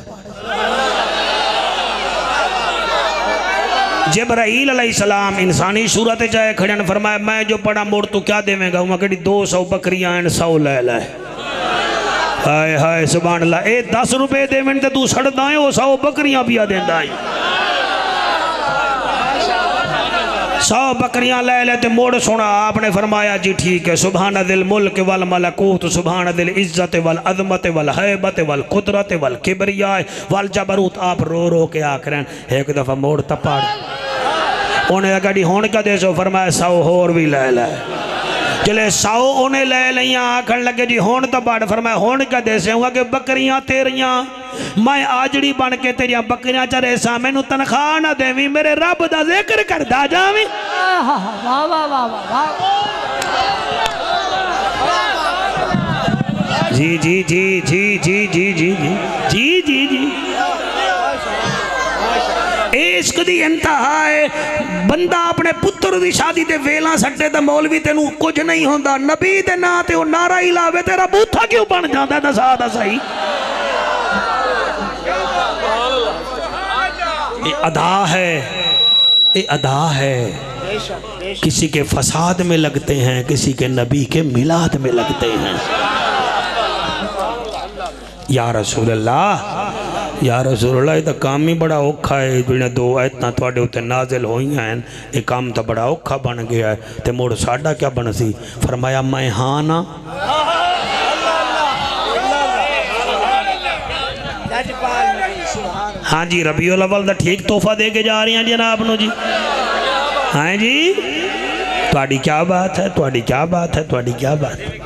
جبرائیل علیہ السلام انسانی صورت جائے کھڑے نے فرمایا میں جو پڑھا موڑ تو کیا دے میں گا ہوں کہ 200 بکریاں ہیں 100 لے لائے ہائے ہائے سبحان اللہ اے 10 روپے دے میں تو سڑ دائیں وہ 100 بکریاں بھی دیں دائیں 100 بکریاں لے لیتے موڑ سنا آپ نے فرمایا جی ٹھیک ہے سبحان ذل ملک والملکوت سبحان ذل عزت والعظمت والحیبت والقدرت والکبریاء والجبروت آپ رو رو کے آکرین ایک دفعہ موڑ تپاڑ انہیں اگر دی ہون کا دے سو فرمایا 100 اور بھی لے لے چلے 100 انہیں لے لیاں آکھن لگے جی ہون تپاڑ فرمایا ہون کا دے سے ہوں کہ بکریاں تیریاں میں آجڑی بن کے تیریاں بکریاں چرے سا میں نو تنخواہ نہ دیویں میرے رب دا ذکر کر دا جاویں واہ واہ واہ واہ جی جی جی جی جی جی جی جی جی جی عشق دی انتہا ہے بندہ اپنے پتر دی شادی تے ویلاں سکتے تے مولوی تینوں کچھ نہیں ہوندا نبی تے نا تے وہ نعرہ ہی لاوے تیرا بوتھا کیوں بن جاتا ہے دسا دا صحیح یہ ادا ہے یہ ادا ہے کسی کے فساد میں لگتے ہیں کسی کے نبی کے میلاد میں لگتے ہیں یا رسول اللہ یا رسول اللہ یہ تو کام ہی بڑا اوکھا ہے جنہیں 2 آیتاں تواڈے ہوتے نازل ہوئی ہیں یہ کام تو بڑا اوکھا بن گیا ہے تے موڑ ساڑھا کیا بن سی فرمایا میں ہاں نا ہاں جی ربیع الاول دا ٹھیک تحفہ دے کے جا رہی ہیں جناب نو جی ہاں جی تواڈی کیا بات ہے تواڈی کیا بات ہے تواڈی کیا بات ہے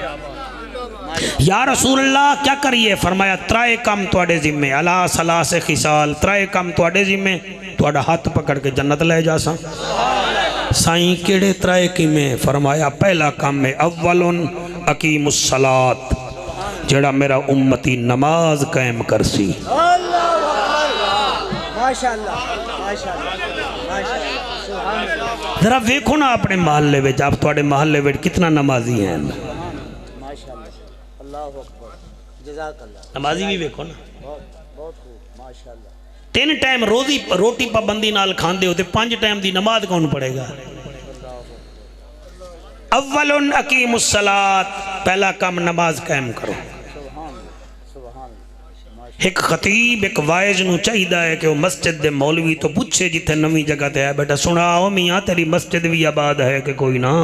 یا رسول اللہ کیا کریے فرمایا 3 کم تواڈے ذمے علا ثلاث خصال 3 کم تواڈے ذمے تواڈا ہاتھ پکڑ کے جنت لے جا سا سائیں کیڑے 3 کیمیں فرمایا پہلا کام ہے اولن اقیم الصلاۃ جڑا میرا امتی نماز قائم کرسی ذرا ویکھو نا اپنے محلے وچ آپ تواڈے محلے وچ کتنا نمازی ہیں نمازی بھی ویکھو نا 3 ٹائم روٹی پابندی نال کھاندے ہوتے 5 ٹائم دی نماز کون پڑھے گا اولن اقیم الصلاۃ، پہلا کام نماز قائم کرو۔ ایک خطیب ایک وائز نو چاہیدہ ہے کہ وہ مسجد دے مولوی تو پوچھے جتھے نوی جگہ تے ہے، بیٹا سناؤ میاں تیری مسجد بھی آباد ہے کہ کوئی نہ؟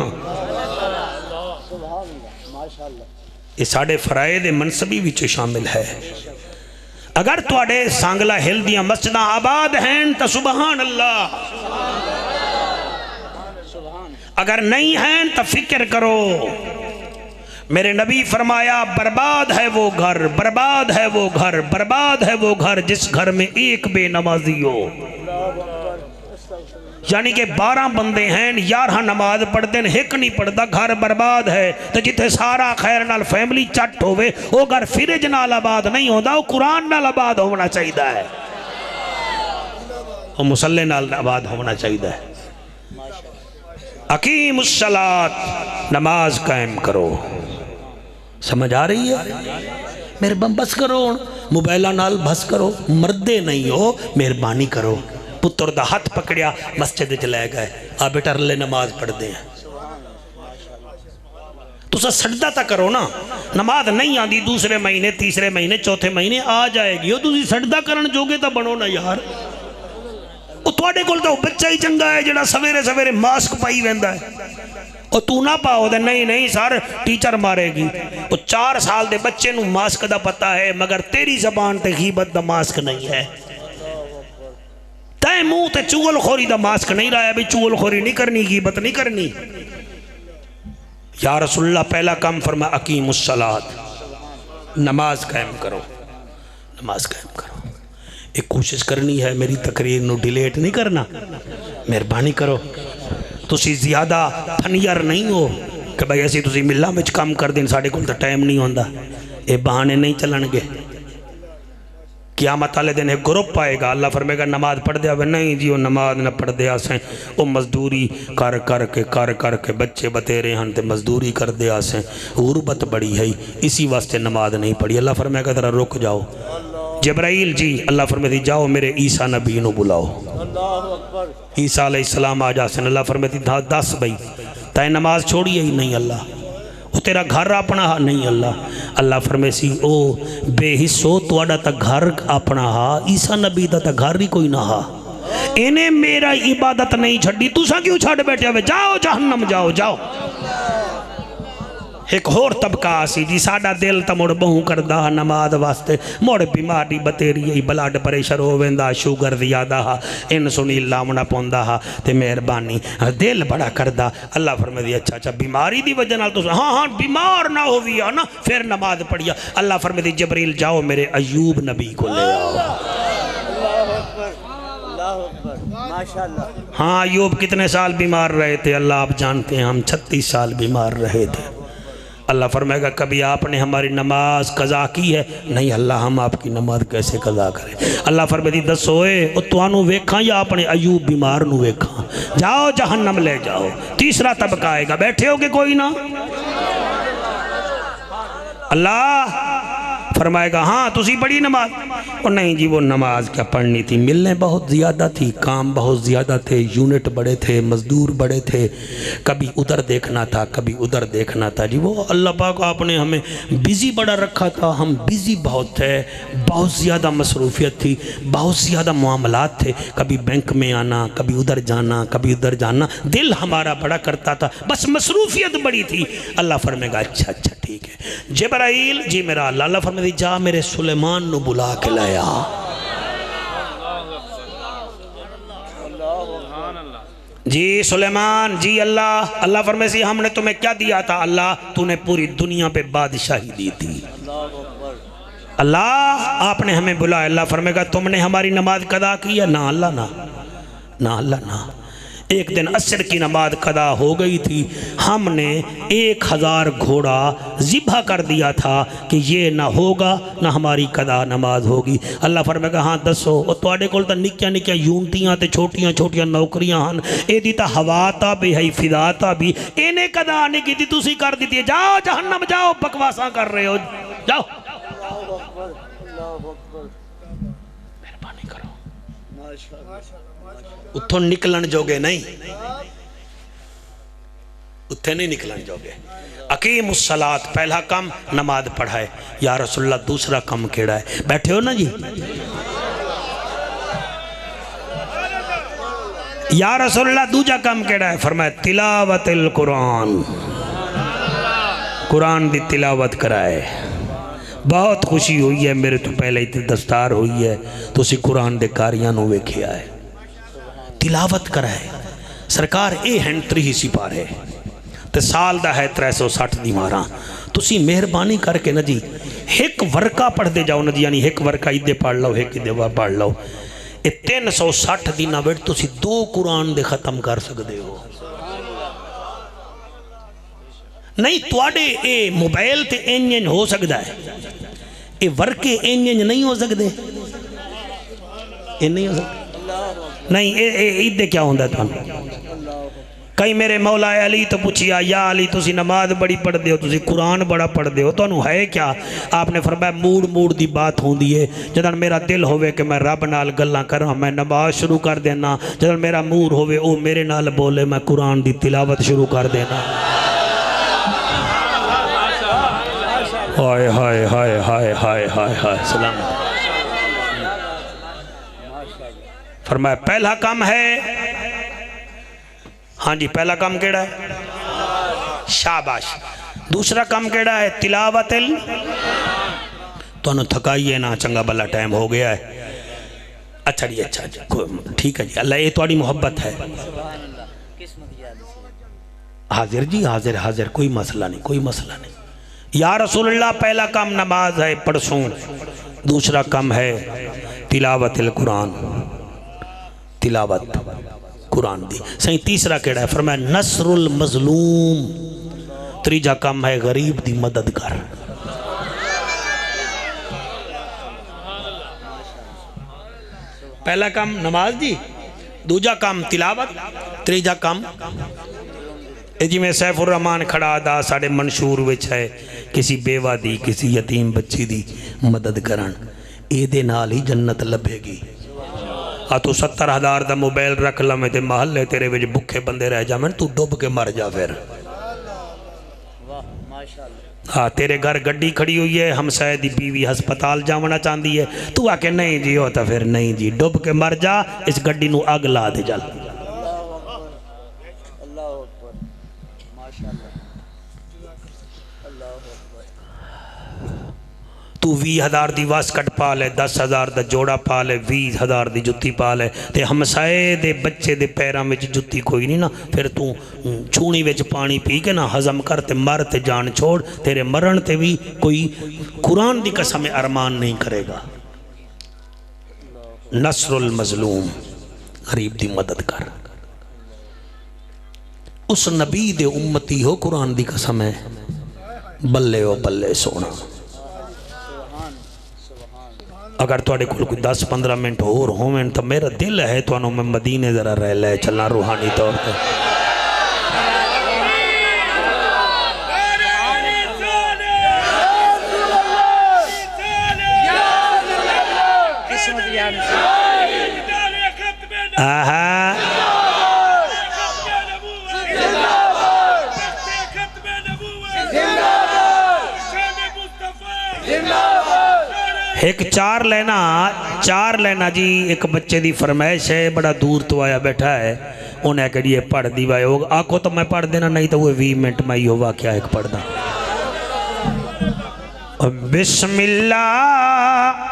یہ ساڑھے فرائض منصبی وچ شامل ہے۔ اگر تواڈے سانگلہ ہل دیاں مسجداں آباد ہیں تو سبحان اللہ، اگر نہیں ہیں تو فکر کرو۔ میرے نبی فرمایا برباد ہے وہ گھر، برباد ہے وہ گھر، برباد ہے وہ گھر جس گھر میں ایک بے نمازی ہو۔ یعنی کہ 12 بندے ہیں، 11 نماز پڑھتے ہیں، ایک نہیں پڑھتا، گھر برباد ہے۔ تو جتھے سارا خیر نال فیملی چٹ ہوئے، وہ گھر فرج نال آباد نہیں ہوتا، وہ قرآن نال آباد ہونا چاہیدہ ہے، وہ مسلح نال آباد ہونا چاہیدہ ہے۔ اقیم الصلاۃ، نماز قائم کرو۔ سمجھ آ رہی ہے؟ میرے بس کرو، موبائلہ نال بس کرو، مردے نہیں ہو، مہربانی کرو۔ پتر دا ہاتھ پکڑیا مسجد چلے گئے، آپ بیٹا رلے نماز پڑھ دیں۔ تو سجدہ تا کرو نا، نماز نہیں آندی دوسرے مہینے تیسرے مہینے چوتھے مہینے آ جائے گی، تو سجدہ کرن جوگے تا بنو نا یار۔ وہ تواڈے کول تو بچہ ہی چنگا ہے جڑا سویرے سویرے ماسک پائی ویندا ہے، اور تو نہ پاؤ دے نہیں نہیں سر ٹیچر مارے گی۔ وہ 4 سال دے بچے نو ماسک دا پتہ ہے، مگر تیری زبان تے غیبت دا ماسک نہیں ہے۔ تے منہ تے چغل خوری دا ماسک نہیں رہا ہے، بھی چغل خوری نہیں کرنی، غیبت نہیں کرنی۔ یا رسول اللہ پہلا کام فرما اقیم الصلاۃ، نماز قائم کرو، نماز قائم کرو۔ ایک کوشش کرنی ہے میری تقریر نو ڈیلیٹ نہیں کرنا، مہربانی کرو۔ تسی زیادہ پھنیر نہیں ہو کہ بھائی ایسی تسی ملہ میں کام کر دیں، ساڑھے کل تا ٹائم نہیں ہوندہ، اے بہانے نہیں چلن گے۔ قیامت والے دن ایک گروپ آئے گا، اللہ فرمائے گا نماز پڑھ دیا، نہیں جی وہ نماز نہ پڑھ دیا سیں، وہ مزدوری کر کے بچے بتیرے ہن تے مزدوری کر دیا سیں، غربت بڑی ہے، اسی واسطے نماز نہیں پڑھی۔ اللہ فرمائے گا ذرا رک جاؤ، جبرائیل جی اللہ فرمائے دی جاؤ میرے عیسیٰ نبی نو بلاؤ۔ عیسیٰ علیہ السلام آ جاسن، اللہ فرمائے دی 10 بھائی تائے نماز چھوڑی ہی نہیں، اللہ وہ تیرا گھر اپنا ہا نہیں، اللہ فرمائے سی او بے حصو تواڈا تا گھر اپنا ہا، عیسیٰ نبی دا تا گھر ہی کوئی نہ ہا، انہیں میرا عبادت نہیں چھڑی، تُسا کیوں چھڑ بیٹھے ہوئے؟ جاؤ جہنم جاؤ جاؤ۔ ایک اور طبقہ آسی جی ساڑا دل تا مڑ بہوں کردہ نماز واسطے، مڑ بیماری بتیری بلڈ پریشر ہو ویندہ، شوگر زیادہ ہا، انسونی اللہ منا پوندہ ہا، تے مہربانی دل بڑا کردہ۔ اللہ فرمائے دی اچھا بیماری دی وجہ نال تو ہاں بیمار نہ ہویا نا، پھر نماز پڑھیا۔ اللہ فرمائے دی جبریل جاؤ میرے ایوب نبی کو لے آؤ۔ ہاں ایوب کتنے سال بیمار رہے تھے اللہ آپ جانتے ہیں، ہم 36 سال بیمار رہے تھے۔ اللہ فرمائے گا کبھی آپ نے ہماری نماز قضا کی ہے؟ نہیں اللہ ہم آپ کی نماز کیسے قضا کریں؟ اللہ فرمائے دی دسوئے او توانو ویکھاں یا اپنے ایوب بیمار نو ویکھاں؟ جاؤ جہنم لے جاؤ۔ تیسرا طبقہ آئے گا، بیٹھے ہو کہ کوئی نہ؟ اللہ فرمائے گا ہاں تسی بڑی نماز، اور نہیں جی وہ نماز کیا پڑھنی تھی، ملنے بہت زیادہ تھی، کام بہت زیادہ تھے، یونٹ بڑے تھے، مزدور بڑے تھے، کبھی ادھر دیکھنا تھا کبھی ادھر دیکھنا تھا جی۔ وہ اللہ پاک آپ نے ہمیں بیزی بڑا رکھا تھا، ہم بیزی بہت تھے، بہت زیادہ مصروفیت تھی، بہت زیادہ معاملات تھے، کبھی بینک میں آنا کبھی ادھر جانا کبھی ادھر جانا، دل ہمارا بڑا کرتا تھا، بس مصروفیت بڑی تھی۔ اللہ فرمائے گا اچھا ٹھیک ہے جبرائیل جی میرا اللہ فرمائے دی جا میرے سلیمان نو بلا کے لایا۔ جی سلیمان جی اللہ فرمائے سی ہم نے تمہیں کیا دیا تھا؟ اللہ تو نے پوری دنیا پہ بادشاہی دی تھی۔ اللہ آپ نے ہمیں بلایا، اللہ فرمائے گا تم نے ہماری نماز قضا کی ہے؟ نہ اللہ نہ۔ ایک دن عصر کی نماز قضا ہو گئی تھی، ہم نے 1000 گھوڑا ذبح کر دیا تھا کہ یہ نہ ہوگا نہ ہماری قضا نماز ہوگی۔ اللہ فرمائے گا ہاں دسو، اور تواڈے کول تا نکیاں یونٹیاں تے چھوٹیاں نوکریاں ہن، اے دی تا ہوا تا بھی ہے فضا تا بھی، انہیں قضا نہیں کی تھی تسی کر دیتی ہے۔ جاؤ جہنم جاؤ، بکواساں کر رہے ہو، جاؤ۔ مہربانی کرو، اتھوں نکلن جوگے نہیں۔ اتنے نہیں نکلن جو گے اقیم الصلاۃ پہلا کم نماز پڑھائے یا رسول اللہ دوسرا کم کیڑا ہے بیٹھے ہو نا جی یا رسول اللہ دوجا کم کیڑا ہے فرمایا تلاوت القرآن قرآن دی تلاوت کرائے بہت خوشی ہوئی ہے میرے تو پہلے ہی دستار ہوئی ہے تو اسی قرآن دے کاریاں نو ویکھیا ہے تلاوت کرائے سرکار اے ہنٹری ہی سی پارے تے سال دا ہے 360 دیواراں تسی مہربانی کر کے نا جی ایک ورقہ پڑھ دے جاؤ نا جی یعنی ایک ورقہ ادھے پڑھ لو ایک ادھے پڑھ لو اے 360 دینہ بیٹھ تسی 2 قرآن دے ختم کر سکتے ہو نہیں توڑے اے موبائل تے انجن ہو سکتا ہے اے ورقے انجن نہیں ہو سکتے اے نہیں ہو سکتے نہیں اے ادھے کیا ہوندہ ہے کئی میرے مولا علی تو پوچھیا یا علی تسی نماز بڑی پڑھ دے ہو تسی قرآن بڑا پڑھ دے ہو تو انہوں ہے کیا آپ نے فرمایا موڑ دی بات ہوں دیئے جدن میرا دل ہوئے کہ میں رب نال گلاں کروں میں نماز شروع کر دینا جدن میرا موڑ ہوئے او میرے نال بولے میں قرآن دی تلاوت شروع کر دینا ہائے ہائے ہائے ہائے ہائے ہائے ہائے سلام فرمایا پہلا کام ہے ہاں جی پہلا کام کیڑا ہے شاباش دوسرا کام کیڑا ہے تلاوت تو انہوں تھکائیے نا چنگا بلا ٹائم ہو گیا ہے اچھا جی اچھا جی ٹھیک ہے جی اللہ یہ توڑی محبت ہے حاضر جی حاضر حاضر کوئی مسئلہ نہیں کوئی مسئلہ نہیں یا رسول اللہ پہلا کام نماز ہے پڑھسوں دوسرا کام ہے تلاوت القرآن تلاوت قرآن دی صحیح تیسرا کیڑا ہے فرمایا نصر المظلوم تریجا کام ہے غریب دی مدد کر پہلا کام نماز دی دوجا کام تلاوت تریجا کام جی میں سیف الرحمان کھڑا دا ساڑے منشور وچ ہے کسی بیوہ دی کسی یتیم بچی دی مدد کرن اے دے نال ہی جنت لبھے گی تو 70,000 دا موبائل رکھ لمیں تے محلے تیرے وچ بکھے بندے رہ جا میں تو ڈوب کے مر جا پھر تیرے گھر گڈی کھڑی ہوئی ہے ہمسائے دی بیوی ہسپتال جاونا چاندی ہے تو آکے نہیں جی ہوتا پھر نہیں جی ڈوب کے مر جا اس گڈی نو آگ لا دے جل تو 20,000 دی واسکٹ پا لے 10,000 دا جوڑا پا لے 20,000 دی جتی پا لے تے ہمسائے دے بچے دے پیران میں جتی کوئی نہیں نا پھر تو چھونی ویچ پانی پی کے نا ہضم کر تے مر تے جان چھوڑ تیرے مرن تے بھی کوئی قرآن دی قسم ارمان نہیں کرے گا نصر المظلوم غریب دی مدد کر اس نبی دے امتی ہو قرآن دی قسم ہے بلے و بلے سونا اگر توڑے کوئی 10-15 منٹ اور ہوئیں تو میرا دل ہے تو انہوں میں مدینے ذرا رہ لے چلنا روحانی طور پہ ایک چار لینا جی ایک بچے دی فرمائش ہے بڑا دور تو آیا بیٹھا ہے انہیں کہ یہ پڑھ دی وائے ہوگا آنکھوں تو میں پڑھ دینا نہیں تو وہ 20 منٹ میں یہ واقعہ ایک پڑھ دا بسم اللہ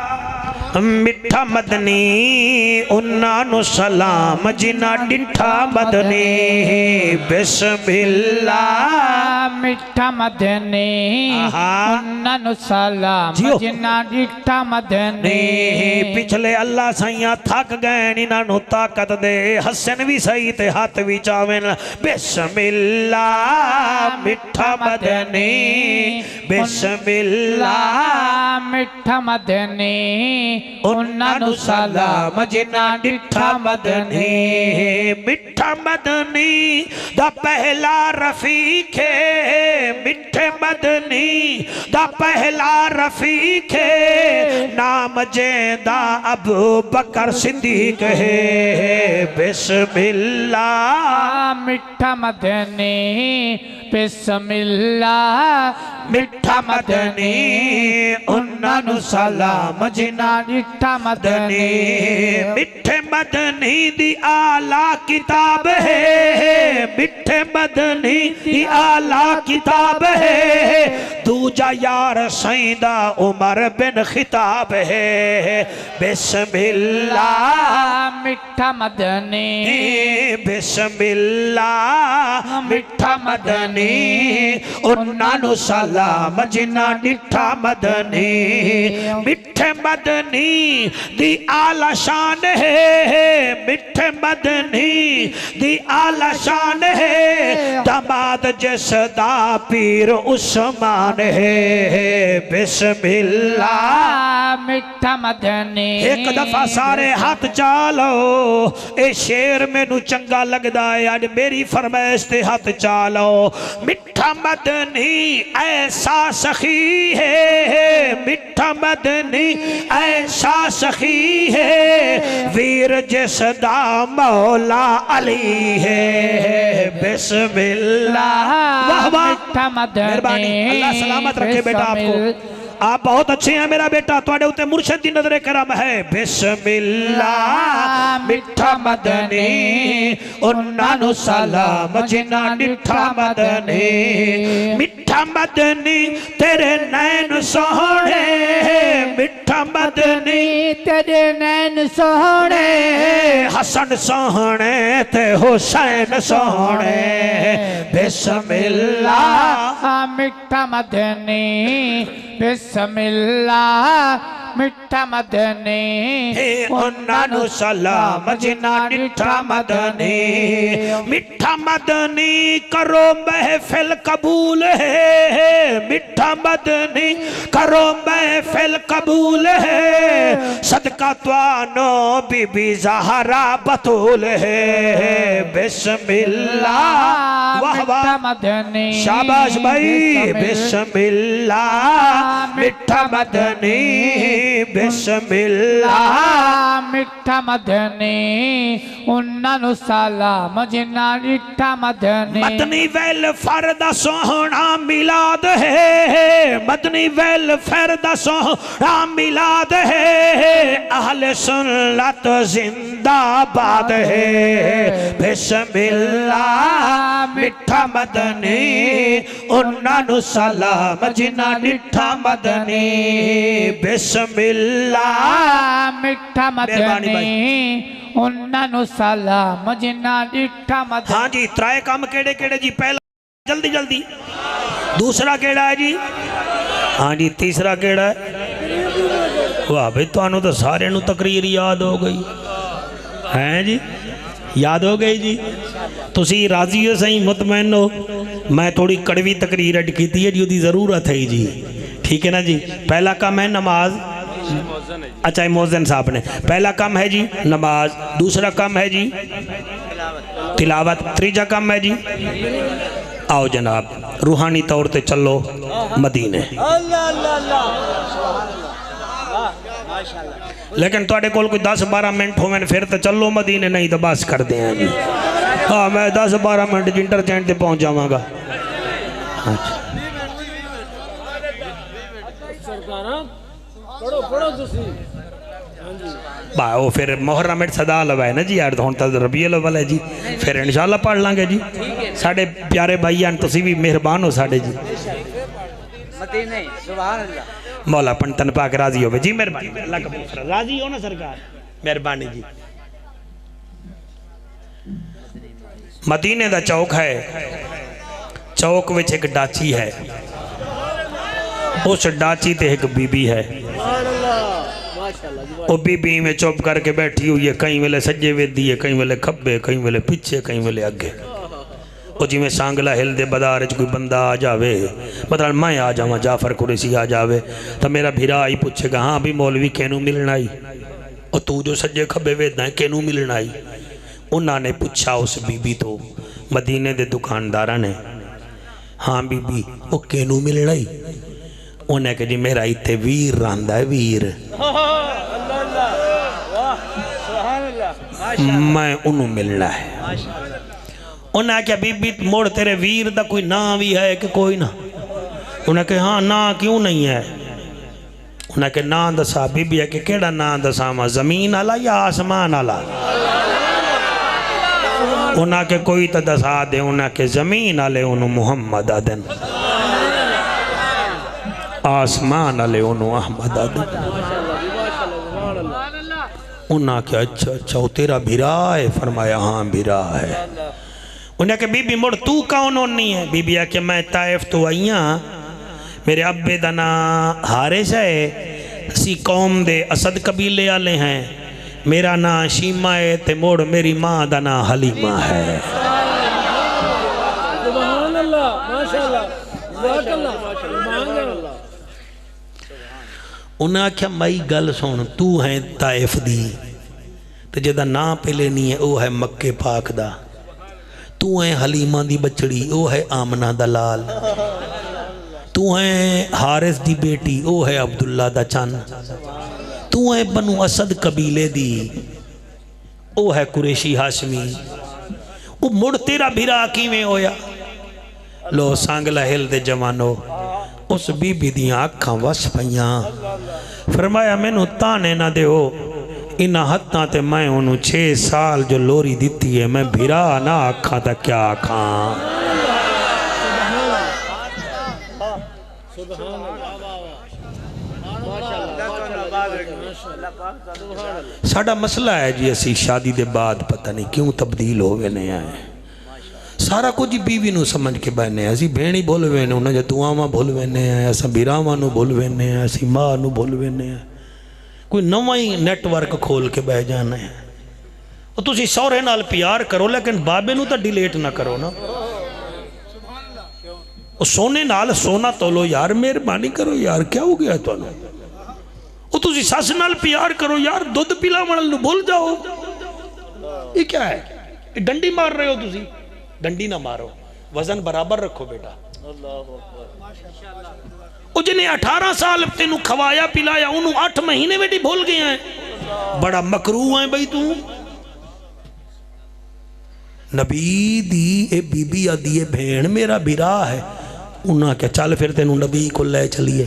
مٹھا مدنی انہوں سلام جنا ڈنٹھا مدنی بسم اللہ مٹھا مدنی انہوں سلام جنا ڈنٹھا مدنی پچھلے اللہ سائیاں تھک گئے انہوں طاقت دے حسن بھی صحیح تے ہاتھ بھی چاوین بسم اللہ میٹھا مدنی بسم اللہ میٹھا مدنی انہاں نو سلام جنہاں ڈٹھا مدنی میٹھا مدنی دا پہلا رفیق ہے میٹھے مدنی دا پہلا رفیق ہے نام جیدہ ابو بکر صدیق ہے بسم اللہ میٹھا مدنی بسم اللہ میٹھا مدنی انہاں نو سلام جنہاں ڈٹھا مدنی میٹھے مدنی دی آلہ کتاب ہے میٹھے مدنی دی آلہ کتاب ہے دوجا یار سیدہ عمر بن خطاب ہے بسم اللہ میٹھا مدنی بسم اللہ میٹھا مدنی انہاں نو سلام جنہاں ڈٹھا مدنی میٹھے مدنی دی آلہ شان ہے میٹھے مدنی دی آلہ شان ہے داماد جس دا پیر عثمان ہے بسم اللہ میٹھا مدنی ایک دفعہ سارے ہاتھ چالو اے شیر میں نو چنگا لگ دائے آج میری فرمائش تے ہاتھ چالو میٹھا مدنی ایسا سخی ہے میٹھا مدنی ایسا سخی ہے ویر جس دا مولا علی ہے بسم اللہ واہ واہ میٹھا مدنی اللہ سلامت رکھے بیٹا آپ کو آپ بہت اچھے ہیں میرا بیٹا توڑے ہوتے مرشد دی نظر کرم ہے بسم اللہ میٹھا مدنی انہاں نو سلام جنہاں ڈٹھا مدنی میٹھا مدنی تیرے نین سوہنے میٹھا مدنی تیرے نین سوہنے حسن سوہنے تے حسین سوہنے بسم اللہ میٹھا مدنی بسم اللہ میٹھا مدنی انہاں نو سلام جنہاں ڈٹھا مدنی میٹھا مدنی کرو محفل قبول ہے میٹھا مدنی کرو محفل قبول ہے صدقہ توانو بی بی زہرا بطول ہے بسم اللہ واہ واہ میٹھا مدنی شاباش بھائی بسم اللہ میٹھا مدنی بسم اللہ میٹھا مدنی انہاں نو سلام جنہاں ڈٹھا مدنی مدنی ویل فردا سوہنا میلاد ہے مدنی ویل فردا سوہنا میلاد ہے اہل سنت زندہ باد ہے بسم اللہ میٹھا مدنی انہاں نو سلام جنہاں ڈٹھا مدنی بسم اللہ میٹھا مدنی انہاں نو سلام جنہاں ڈٹھا مدنی ہاں جی ترائے کام کیڑے کیڑے جی پہلا جلدی جلدی دوسرا کیڑا ہے جی ہاں جی تیسرا کیڑا ہے واہ بھئی تو آنو تو سارے نو تقریر یاد ہو گئی ہیں جی یاد ہو گئی جی تسی راضی ہو سہی مطمئن ہو میں تھوڑی کڑوی تقریر اڈ کی تھی جو دی ضرورت ہے جی ٹھیک ہے نا جی پہلا کام ہے نماز اچھا موزن صاحب نے پہلا کام ہے جی نماز دوسرا کام ہے جی تلاوت تیجا کام ہے جی آؤ جناب روحانی طور تے چلو مدینے لیکن توڑے کول کوئی 10-12 منٹ ہو میں پھر تے چلو مدینے نہیں تو بس کر دیں جی ہاں میں 10-12 منٹ جنٹر چینٹ تے پہنچ جاؤں گا وہ پھر محرم صدا لوائے نا جی یار تو ہونتا ربیع الاول ہے جی پھر انشاءاللہ پڑھ لیں گے جی ساڑھے پیارے بھائی ہیں تسی بھی مہربان ہو ساڑھے جی مولا پنتن پاک راضی ہوئے جی مہربانی اللہ قبول فرمائے راضی ہو نا سرکار مہربانی جی مدینے دا چوک ہے چوک وچ ایک ڈاچی ہے اس ڈاچی تے ایک بی بی ہے وہ بی بی میں چوپ کر کے بیٹھی ہوئی ہے کہیں ویلے سجے وے دیئے کہیں ویلے کھبے کہیں ویلے پچھے کہیں ویلے اگے وہ جی میں سانگلہ ہل دے بدار کوئی بندہ آ جاوے مطلب میں آ جاواں جعفر قریشی آ جاوے تو میرا بھیرا آئی پوچھے گا ہاں بھی مولوی کینوں ملنا آئی اور تو جو سجے کھبے ویدنا ہے کینوں ملنا آئی انہاں نے پوچھا اس بی بی تو مدینے دے دکاندارہ نے ہاں بی بی وہ کینوں ملنا آئی انہیں کہ جی میرا ایتھے ویر راندہ ہے ویر میں انہوں ملنا ہے انہیں کہا بی بی موڑ تیرے ویر دا کوئی نا بھی ہے کہ کوئی نا انہیں کہا ہاں نا کیوں نہیں ہے انہیں کہا نا دسا بی بی ہے کہ کیڑا نا دسا ماں زمین آلا یا آسمان آلا انہیں کہا کوئی تا دسا دے انہیں کہا زمین آلے انہوں محمد آدن آسمان آلے انہوں احمد آدن انہاں کہ اچھا وہ تیرا بھیرا ہے فرمایا ہاں بھیرا ہے انہاں کہ بی بی مڑ تو کونوں نہیں ہے بی بی ہے کہ میں طائف تو آئیاں میرے ابے دنا حارث ہے اسی قوم دے اسد قبیلے آلے ہیں میرا نا شیمہ ہے تے موڑ میری ماں دنا حلیمہ ہے سبحان اللہ ماشاءاللہ جزاک اللہ انہاں کیا مائی گل سن تو ہیں طائف دی تے جدہ نا پہلے نہیں ہے او ہے مکہ پاک دا تو ہیں حلیمہ دی بچڑی او ہے آمنہ دلال تو ہیں حارث دی بیٹی او ہے عبداللہ دا چان تو ہیں بنو اسد قبیلے دی او ہے قریشی ہاشمی او مڑ تیرا بھیرا کی میں ہویا لو سانگلہ ہل دے جوانو اس بی بی دیاں اکھاں وس پہیاں فرمایا میں نو تانے نہ دے ہو انہاں ہتھاں تے میں انہوں 6 سال جو لوری دیتی ہے میں بھیرا نہ اکھاں تا کیا اکھاں ساڑا مسئلہ ہے جی اسی شادی دے بعد پتہ نہیں کیوں تبدیل ہوئے نہیں آئے سارا کچھ بیوی نو سمجھ کے بہنے ہیں اسی بھینی بھول وینے انہاں جا دعاواں بھول وینے ہیں ایسا بیراواں نو بھول وینے ہیں ایسی ماں نو بھول وینے ہیں کوئی نوائی نیٹ ورک کھول کے بہ جانے ہیں اور تسی سورے نال پیار کرو لیکن بابے نو تا ڈیلیٹ نہ کرو نا اور سونے نال سونا تولو یار مہربانی کرو یار کیا ہو گیا ہے تو انہوں اور تسی ساس نال پیار کرو یار دودھ پیلا منل نو بھول جاؤ یہ کیا ہے یہ ڈنڈی مار رہے ہو تسی ڈنڈی نہ مارو وزن برابر رکھو بیٹا او جنہیں 18 سال تینوں کھوایا پلایا انہوں 8 مہینے بیٹی بھول گئے ہیں بڑا مکروہ ہیں بھئی تو نبی دی اے بی بی آدھی بھین میرا بھیرا ہے انہاں کیا چل پھر تینوں نبی کو لے چلیے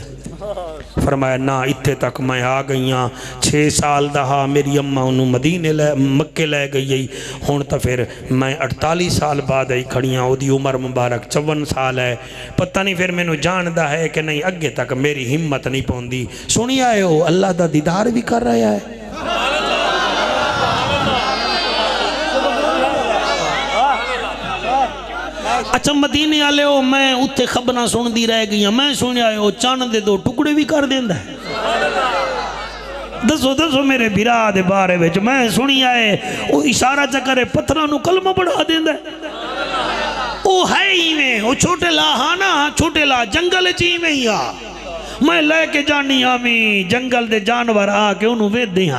فرمایا نا اتھے تک میں آ گئیاں 6 سال دہا میری اممہ انہوں مدینے مکے لے گئی ہون تا پھر میں 48 سال بعد آئی کھڑیاں او دی عمر مبارک 54 سال ہے پتہ نہیں پھر میں نو جاندہ ہے کہ نہیں اگے تک میری ہمت نہیں پوندی سنی آئے ہو اللہ دا دیدار بھی کر رہا ہے اچھا مدینے آلے ہو میں اتھے خبرنا سن دی رہ گئی میں سن آئے ہو چاند دے 2 ٹکڑے بھی کر دیندہ ہے دسو میرے بھیرا دے بارے وچ میں سنی آئے وہ اشارہ چکرے پتھرانو کلمہ بڑھا دیندہ ہے وہ ہے ہی میں وہ چھوٹے لا ہانا چھوٹے لا جنگل چی میں ہی آ میں لے کے جانی آمی جنگل دے جانور آ کے انہوں وید دیں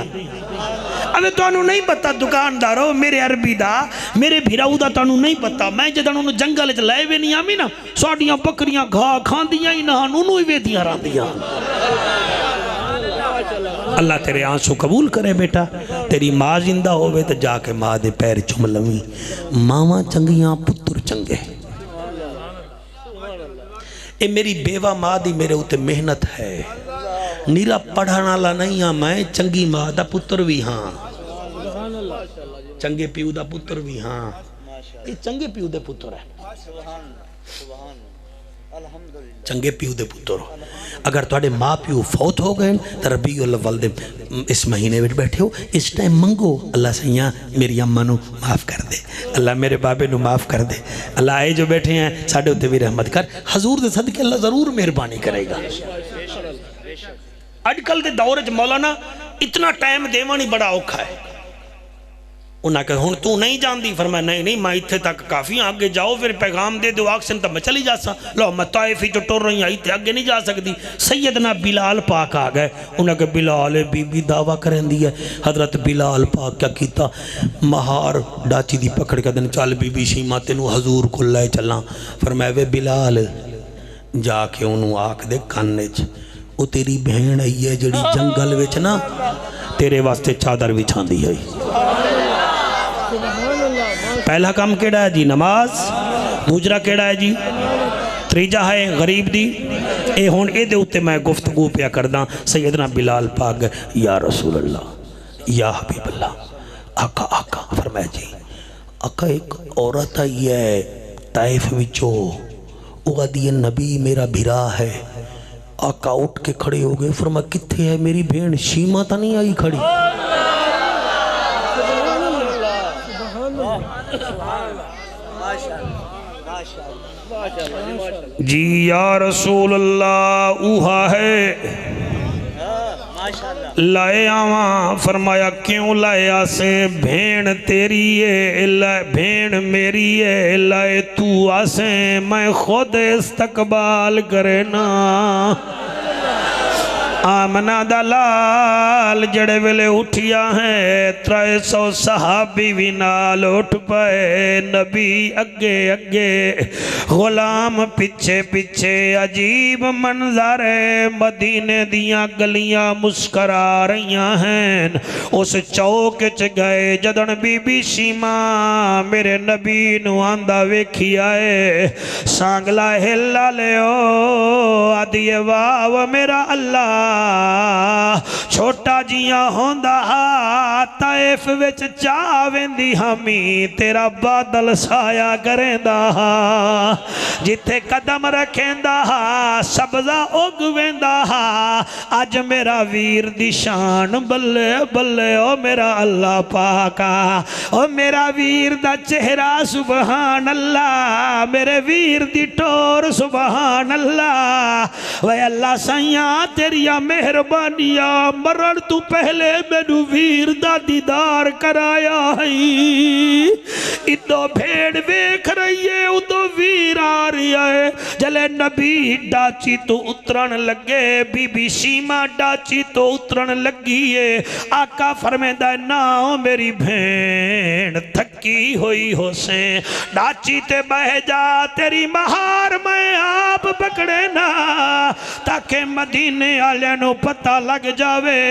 ابھی تو انہوں نہیں پتا دکاندارو میرے عربی دا میرے بھیراؤ دا تو انہوں نہیں پتا میں جدن انہوں جنگل چ لائے وے نہیں آمی نا ساڑیاں بکریاں گھا کھان دیاں ہی نہ انہوں ہی ویدیاں رہا دیاں اللہ تیرے آنسو قبول کرے بیٹا تیری ماں زندہ ہوئے تو جا کے ماں دے پیر چم لویں ماما چنگیاں پتر چنگے اے میری بیوہ ماں دی میرے ہوتے محنت ہے نیرا پڑھانا لا نہیں ہاں میں چنگی ماں دا پتر بھی ہاں چنگے پیو دا پتر بھی ہاں یہ چنگے پیو دے پتر ہے چنگے پیو دے پتر ہو اگر توڑے ماں پیو فوت ہو گئے تو ربیع الاول دے اس مہینے میں بیٹھے ہو اس ٹائم منگو اللہ سیاں میری اماں نو معاف کر دے اللہ میرے بابے نو معاف کر دے اللہ آئے جو بیٹھے ہیں ساڑھے ہوتے بھی رحمت کر حضور دے صدقے اللہ ضرور مہربانی کرے گا آج کل دے دور مولانا اتنا ٹائم دیوانی بڑا اوکھا ہے انہاں کہ ہن تو نہیں جاندی؟ فرمایا نہیں میں اتھے تک کافی آگے جاؤ پھر پیغام دے دو آکسن تب میں چلی جا سا لو میں طائفی جو ٹور رہی آئی تھے آگے نہیں جا سکتی سیدنا بلال پاک آ گئے انہاں کہ بلال بی بی دعویٰ کریں دی ہے حضرت بلال پاک کیا کیتا مہار ڈاچی دی پکڑ کے دن چال بی بی شیمہ تینو حضور کو لے چلا فرمایا وے بلال جا کے انہوں آکھ دے کانچ او تیری بہن آئی ہے جڑی جنگل وچ نا تیرے واسطے چادر وچھان دی ہے پہلا کام کیڑا ہے جی نماز دوسرا کیڑا ہے جی تریجا ہے غریب دی اے ہون اے دے ہوتے میں گفتگو پیا کرداں سیدنا بلال پاک یا رسول اللہ یا حبیب اللہ آقا فرمایا جی آقا ایک عورت آئی ہے طائف وچو اغدی نبی میرا بھرا ہے آقا اٹھ کے کھڑے ہو گئے فرمایا کتھے ہے میری بہن شیمہ تا نہیں آئی کھڑی جی یا رسول اللہ اوہا ہے لائے آواں فرمایا کیوں لائے آسے بھین تیری ہے بھین میری ہے لائے تو آسے میں خود استقبال کرنا آمنہ دلال جڑے ویلے اٹھیا ہیں 300 صحابی بھی نال اٹھ پائے نبی اگے اگے غلام پچھے پچھے عجیب منظر ہے مدینے دیاں گلیاں مسکرا رہیاں ہیں اس چوک چ گئے جدن بی بی شیمہ میرے نبی نو آندہ ویکھی آئے سانگلا ہلا لے آدھیے واو میرا اللہ چھوٹا جیاں ہوندہ طائف وچ چاویندی ہمیں تیرا بادل سایہ کریندہ جتے قدم رکھیندہ سبزہ اگویندہ آج میرا ویر دی شان بلے بلے او میرا اللہ پاکا او میرا ویر دا چہرہ سبحان اللہ میرے ویر دی ٹور سبحان اللہ وے اللہ سیاں تیریا مہربانیا مرن تو پہلے مینو ویر دا دیدار کرایا ہے ادو بھیڑ ویکھ رہی ہے ادو ویر آ رہی ہے جلے نبی ڈاچی تو اترن لگے بی بی شیمہ ڈاچی تو اترن لگی ہے آقا فرمیندہ ناؤ میری بھین تھکی ہوئی ہو سے ڈاچی تے بہ جا تیری مہار میں آپ پکڑے نا تاکہ مدینے آلے نو پتہ لگ جاوے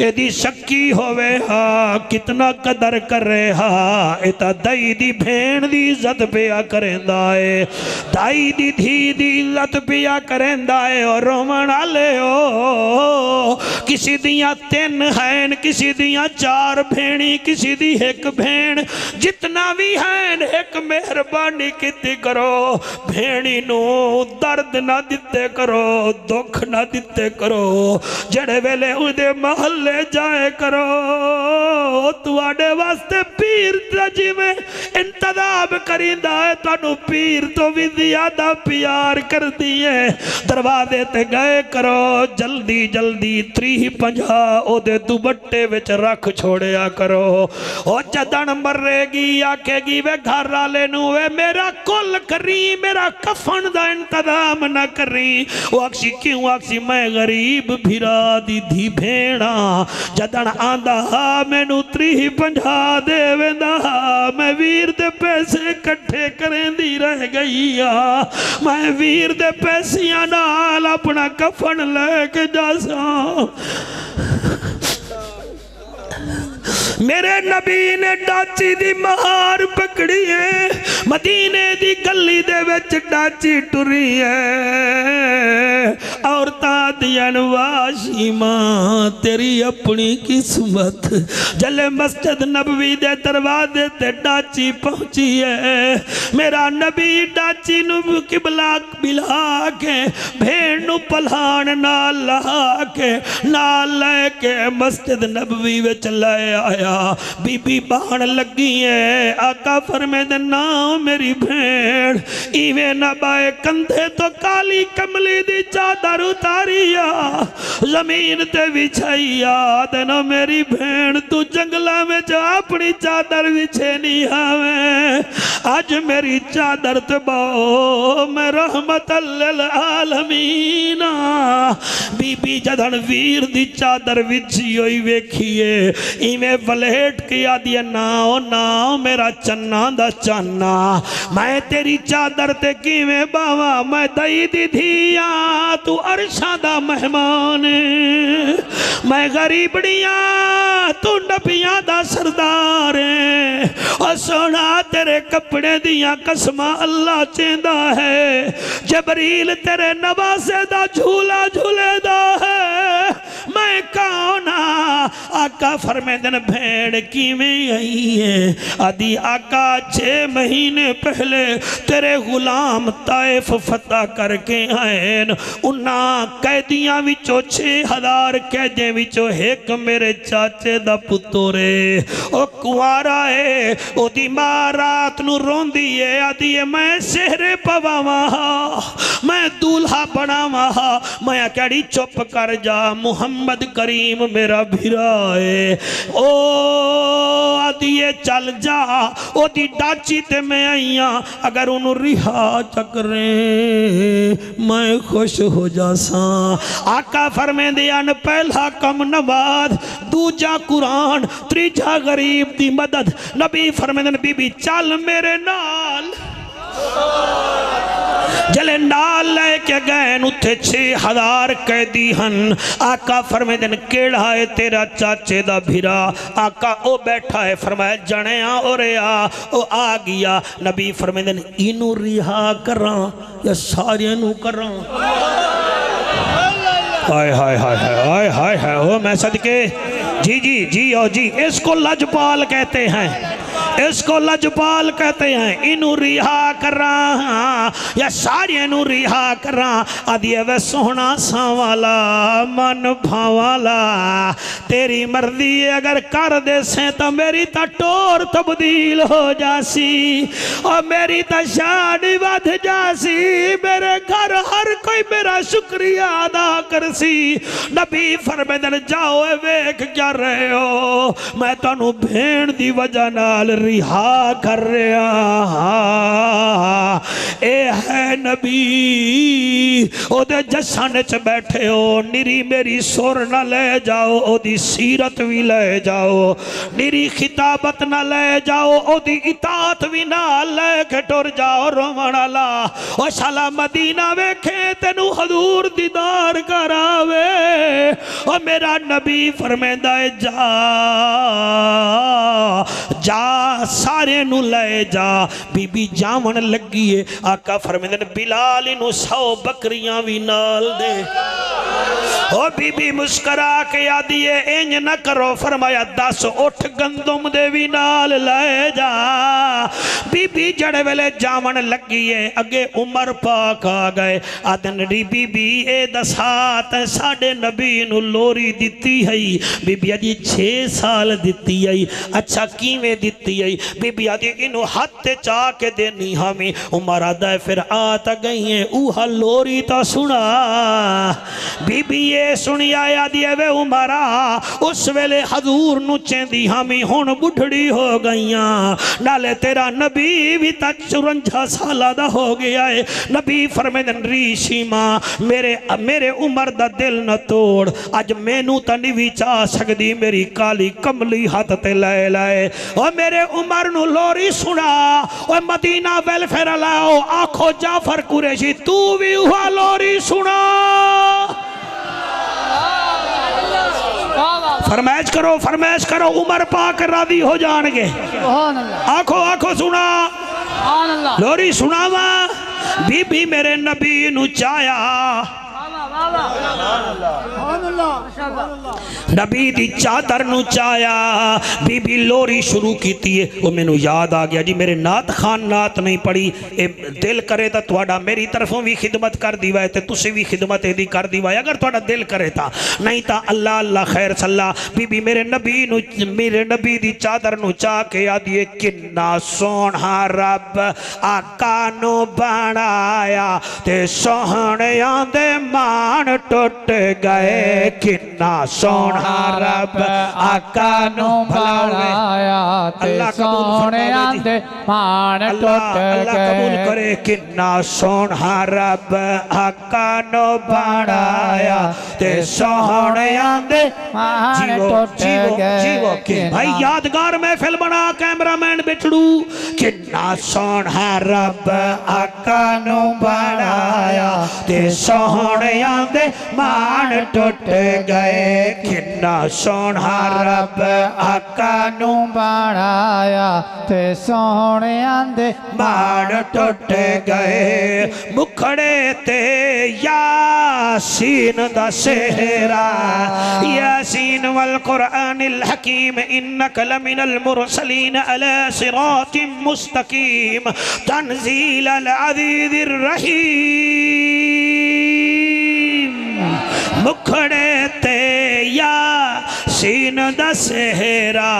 ایدی شکی ہوئے ہاں کتنا قدر کر رہے ہاں ایتا دائی دی بھین دی عزت پیا کریں دائے دائی دی دھی دی عزت پیا کریں دائے اور رومن آلے ہو کسی دیاں 3 ہیں کسی دیاں 4 بھینی کسی دی 1 بھین جتنا بھی ہیں ایک مہربانی کتی کرو بھینی نو درد نہ دیتے کرو دکھ نہ دیتے کرو جڑے ویلے اندے محلے جائے کرو تو آڑے واسطے پیر تجی میں انتظام کریندہ ہے تانو پیر تو بھی زیادہ پیار کر دیئے دروازے تے گئے کرو جلدی جلدی 350 او دے دوبٹے وچ رکھ چھوڑیا کرو او جدن مرے گی آکے گی وے گھر رالے نو وے میرا کل کری میرا کفن دا انتظام نہ کری وہ اکسی کیوں اکسی میں غریب بھیرا دی دھی بھیڑا جدن آندہ میں نو 350 دے ویندہ میں ویر دے پیسے کٹھے کریں دی رہ گئی میں ویر دے پیسیاں نال اپنا کفن لے کے جاساں میرے نبی نے ڈاچی دی مہار پکڑی ہے مدینے دی گلی دے وچ ڈاچی ٹری ہے اور تادین واشی ماں تیری اپنی قسمت جلے مسجد نبوی دے دروازے تے ڈاچی پہنچی ہے میرا نبی ڈاچی نو قبلہ بلا کے بھیڑ نو پلان نال لہا کے نال لے کے مسجد نبوی وچ لے آیا بی بی بہن لگی ہے آقا فرمے دے ناؤ میری بھیڑ ایوے نہ بائے کندھے تو کالی کملی دی چادر اتاری آئیا زمین تے بچھائیا دینا میری بھین تو جنگلہ میں جا اپنی چادر بچھے نہیں آویں آج میری چادر تباؤ میں رحمت للعالمین بی بی جدن ویر دی چادر بچھی ہوئی ویکھیے ایمیں ولیٹ کیا دیا ناؤ ناؤ میرا چنہ دا چنہ میں تیری چادر تے کیویں باوا میں دائی دی دھیا تو عرشہ دا مہمان میں غریبڑیاں تو نبیاں دا سردار اور سونا تیرے کپڑے دیا قسمہ اللہ چیندہ ہے جبریل تیرے نوازے دا جھولا جھولے دا ہے میں کاؤنا آقا فرمے دن بھیڑ کی میں آئی ہے آدھی آقا 6 مہینے پہلے تیرے غلام طائف فتح کر کے آئین انہاں قیدیاں وچو 6000 قیدیں وچو ایک میرے چاچے دا پتورے او کوارا ہے او دی ماں رات نو رون دیئے آدھی میں سہرے پوا وہاں میں دولہا بنا وہاں میں کیڑی چپ کر جا محمد کریم میرا بھرائے او آدھی چل جا او دی ڈاچی تے میں آئیاں اگر انہوں رہا چکریں میں خوش ہو جاساں آقا فرمے دیان پہلا کم نواز دوجا قرآن تریجا غریب دی مدد نبی فرمے دن بی بی چل میرے نال جلے نال لے کے گئے نوتھے 6000 قیدی ہن آقا فرمے دن کیڑا ہے تیرا چاچے دا بھیرا آقا او بیٹھا ہے فرمایا جنیاں اور او آ گیا نبی فرمے دن اینو رہا کران یا سارے نو کران ہائے ہائے ہائے ہائے ہائے ہائے او میں صدقے جی جی جی او جی اس کو لجپال کہتے ہیں اس کو لجپال کہتے ہیں انہوں رہا کر رہا یا ساری انہوں رہا کر رہا آدھیے وے سونا ساوالا من بھاوالا تیری مرضی اگر کر دے سے تو میری تا ٹور تبدیل ہو جاسی اور میری تا شانی ودھ جاسی میرے گھر ہر کوئی میرا شکریہ ادا کرسی نبی فرمے دن جاؤ ویک کیا رہے ہو میں تانوں بھین دی وجہ نال رہا کر رہا اے ہے نبی او دے جسن چ بیٹھے ہو نری میری سور نہ لے جاؤ او دی سیرت بھی لے جاؤ نری خطابت نہ لے جاؤ او دی اطاعت بھی نہ لے کے ٹر جاؤ رومن اللہ او شالا مدینہ ویکھے تینو حضور دیدار کراوے او میرا نبی فرمیندہ ہے جا جا سارے نو لے جا بی بی جامن لگیے آقا فرمیدن بلال انو 100 بکریاں بھی نال دے او بی بی مسکرا کے آدھیے اینج نہ کرو فرمایا 10 اٹھ گندم دے بھی نال لے جا بی بی جڑے ویلے جامن لگیے اگے عمر پاک آگئے آدھن ری بی بی اے دسات ساڑے نبی نو لوری دیتی ہے بی بی آدھی 6 سال دیتی ہے اچھا کیویں دیتی ہے بی بی آدھی انہوں ہاتھ چاہ کے دینی ہمیں عمر آدھا ہے پھر آتا گئی ہیں اوہا لوری تا سنا بی بی یہ سنی آیا دیئے وے عمرہ اس ویلے حضور نو چیندی ہمیں ہون بڑھڑی ہو گئیاں نالے تیرا نبی بھی تا 54 سالہ دا ہو گیا ہے نبی فرمیدن ریشی ماں میرے عمر دا دل نہ توڑ آج مینو تا نیوی چاہ سکدی میری کالی کملی ہاتھ تے لائے لائے اور میرے عمر نو لوری سنا اور مدینہ ویلفیر لاؤ آنکھو جعفر قریشی تو بھی ہوا لوری سنا فرمائش کرو عمر پاک راضی ہو جانگے آنکھو سنا لوری سنا بی بی میرے نبی نو چایا نبی دی چادر نو چایا بی بی لوری شروع کیتی ہے وہ میں نو یاد آگیا جی میرے نات خان نات نہیں پڑی دل کرے تا توڑا میری طرفوں بھی خدمت کر دیوائے تے تُسے بھی خدمت دی کر دیوائے اگر توڑا دل کرے تا نہیں تا اللہ اللہ خیر صلی بی بی میرے نبی دی چادر نو چاہ کے آدھیے کننا سونہا رب آقا نو بنایا تے سوہنیاں دے ماں مان ٹوٹ گئے کنا سونا رب آقا نو بڑھایا تے سونیاں دے مان ٹوٹ اللہ قبول گئے کرے کنا سونا رب آقا نو بڑھایا تے سونیاں دے مان جیو ٹوٹ جیو گئے جیو کہ بھائی یادگار محفل بنا کیمرہ مین بچڑو کنا سونا رب آقا نو بڑھایا تے سونیاں دے مان ٹوٹ گئے کنا سونا رب آقا نو بڑھایا تے سونیاں دے مان ٹوٹ گئے مکھڑے تے یاسین دا سہرا یاسین والقرآن الحکیم انک لمن المرسلین علی صراط مستقیم تنزیل العزیز الرحیم مکھڑے تے یاسین دا سہرا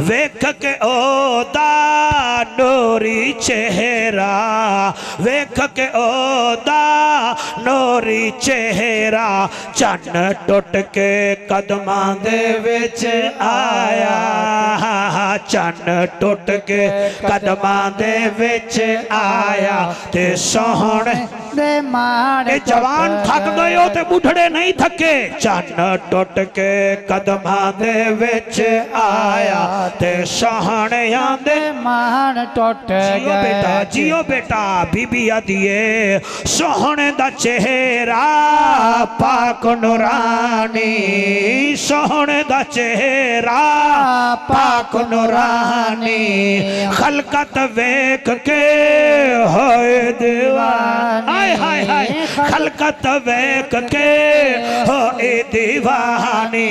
ویکھ کے او دا نوری چہرہ ویکھ کے او دا نوری چہرہ چن ٹوٹ کے قدماں دے وچ آیا چن ٹوٹ کے قدماں دے وچ آیا تے سوہنے دے مان اے جوان تھک گئے ہو تے بڑھڑے نہیں تھکے چن ٹوٹ کے قدماں دے وچ آیا تے سوہنیاں دے مان ٹوٹ گئے جیو بیٹا بی بی آدیے سوہنے دا چہرہ پاک نورانی سوہنے دا چہرہ پاک نورانی خلقت ویک کے ہوئے دیوانی ہائے ہائے ہائے خلقت ویک کے ہوئے دیوانی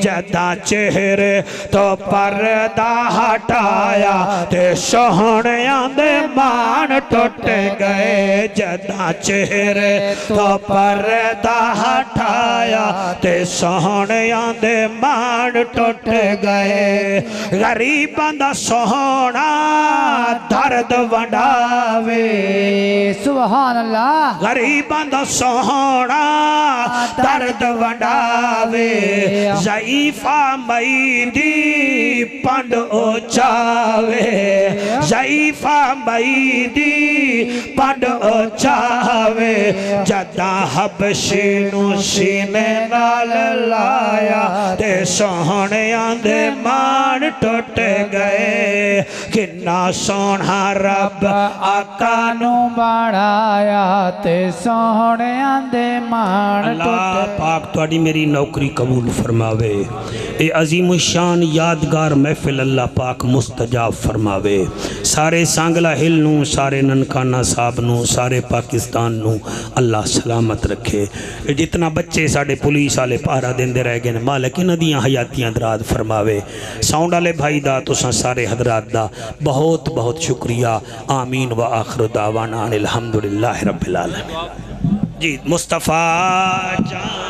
جدہ چہرے تو پردہ ہٹایا تے سوہنیاں دے مان ٹوٹ گئے جدہ چہرے تو پردہ ہٹایا تے سوہنیاں دے مان ٹوٹ گئے غریباں دا سوہنا درد ونڈاوے سبحان اللہ غریباں دا سوہنا درد ونڈاوے ضعیفہ مئیدی پنڈ اوچاوے ضعیفہ مئیدی پنڈ اوچاوے جدہ حبشی نو سینے نال لایا تے سوہنیاں دے مان ٹوٹ گئے کنا سونا رب آقا نو بڑھایا تے سونیاں دے مان اللہ ٹوٹ پاک تواڈی میری نوکری قبول فرماوے اے عظیم الشان یادگار محفل اللہ پاک مستجاب فرماوے سارے سانگلہ ہل نو سارے ننکانہ صاحب نو سارے پاکستان نو اللہ سلامت رکھے جتنا بچے ساڑے پولیس آلے پارا دیندے رہ گئے مالک ندیاں حیاتیاں دراد فرماوے ساؤنڈ آلے بھائی دا تو سارے حضرات دا بہت بہت شکریہ آمین و آخر دعوانا الحمدللہ رب العالمین جی مصطفیٰ جان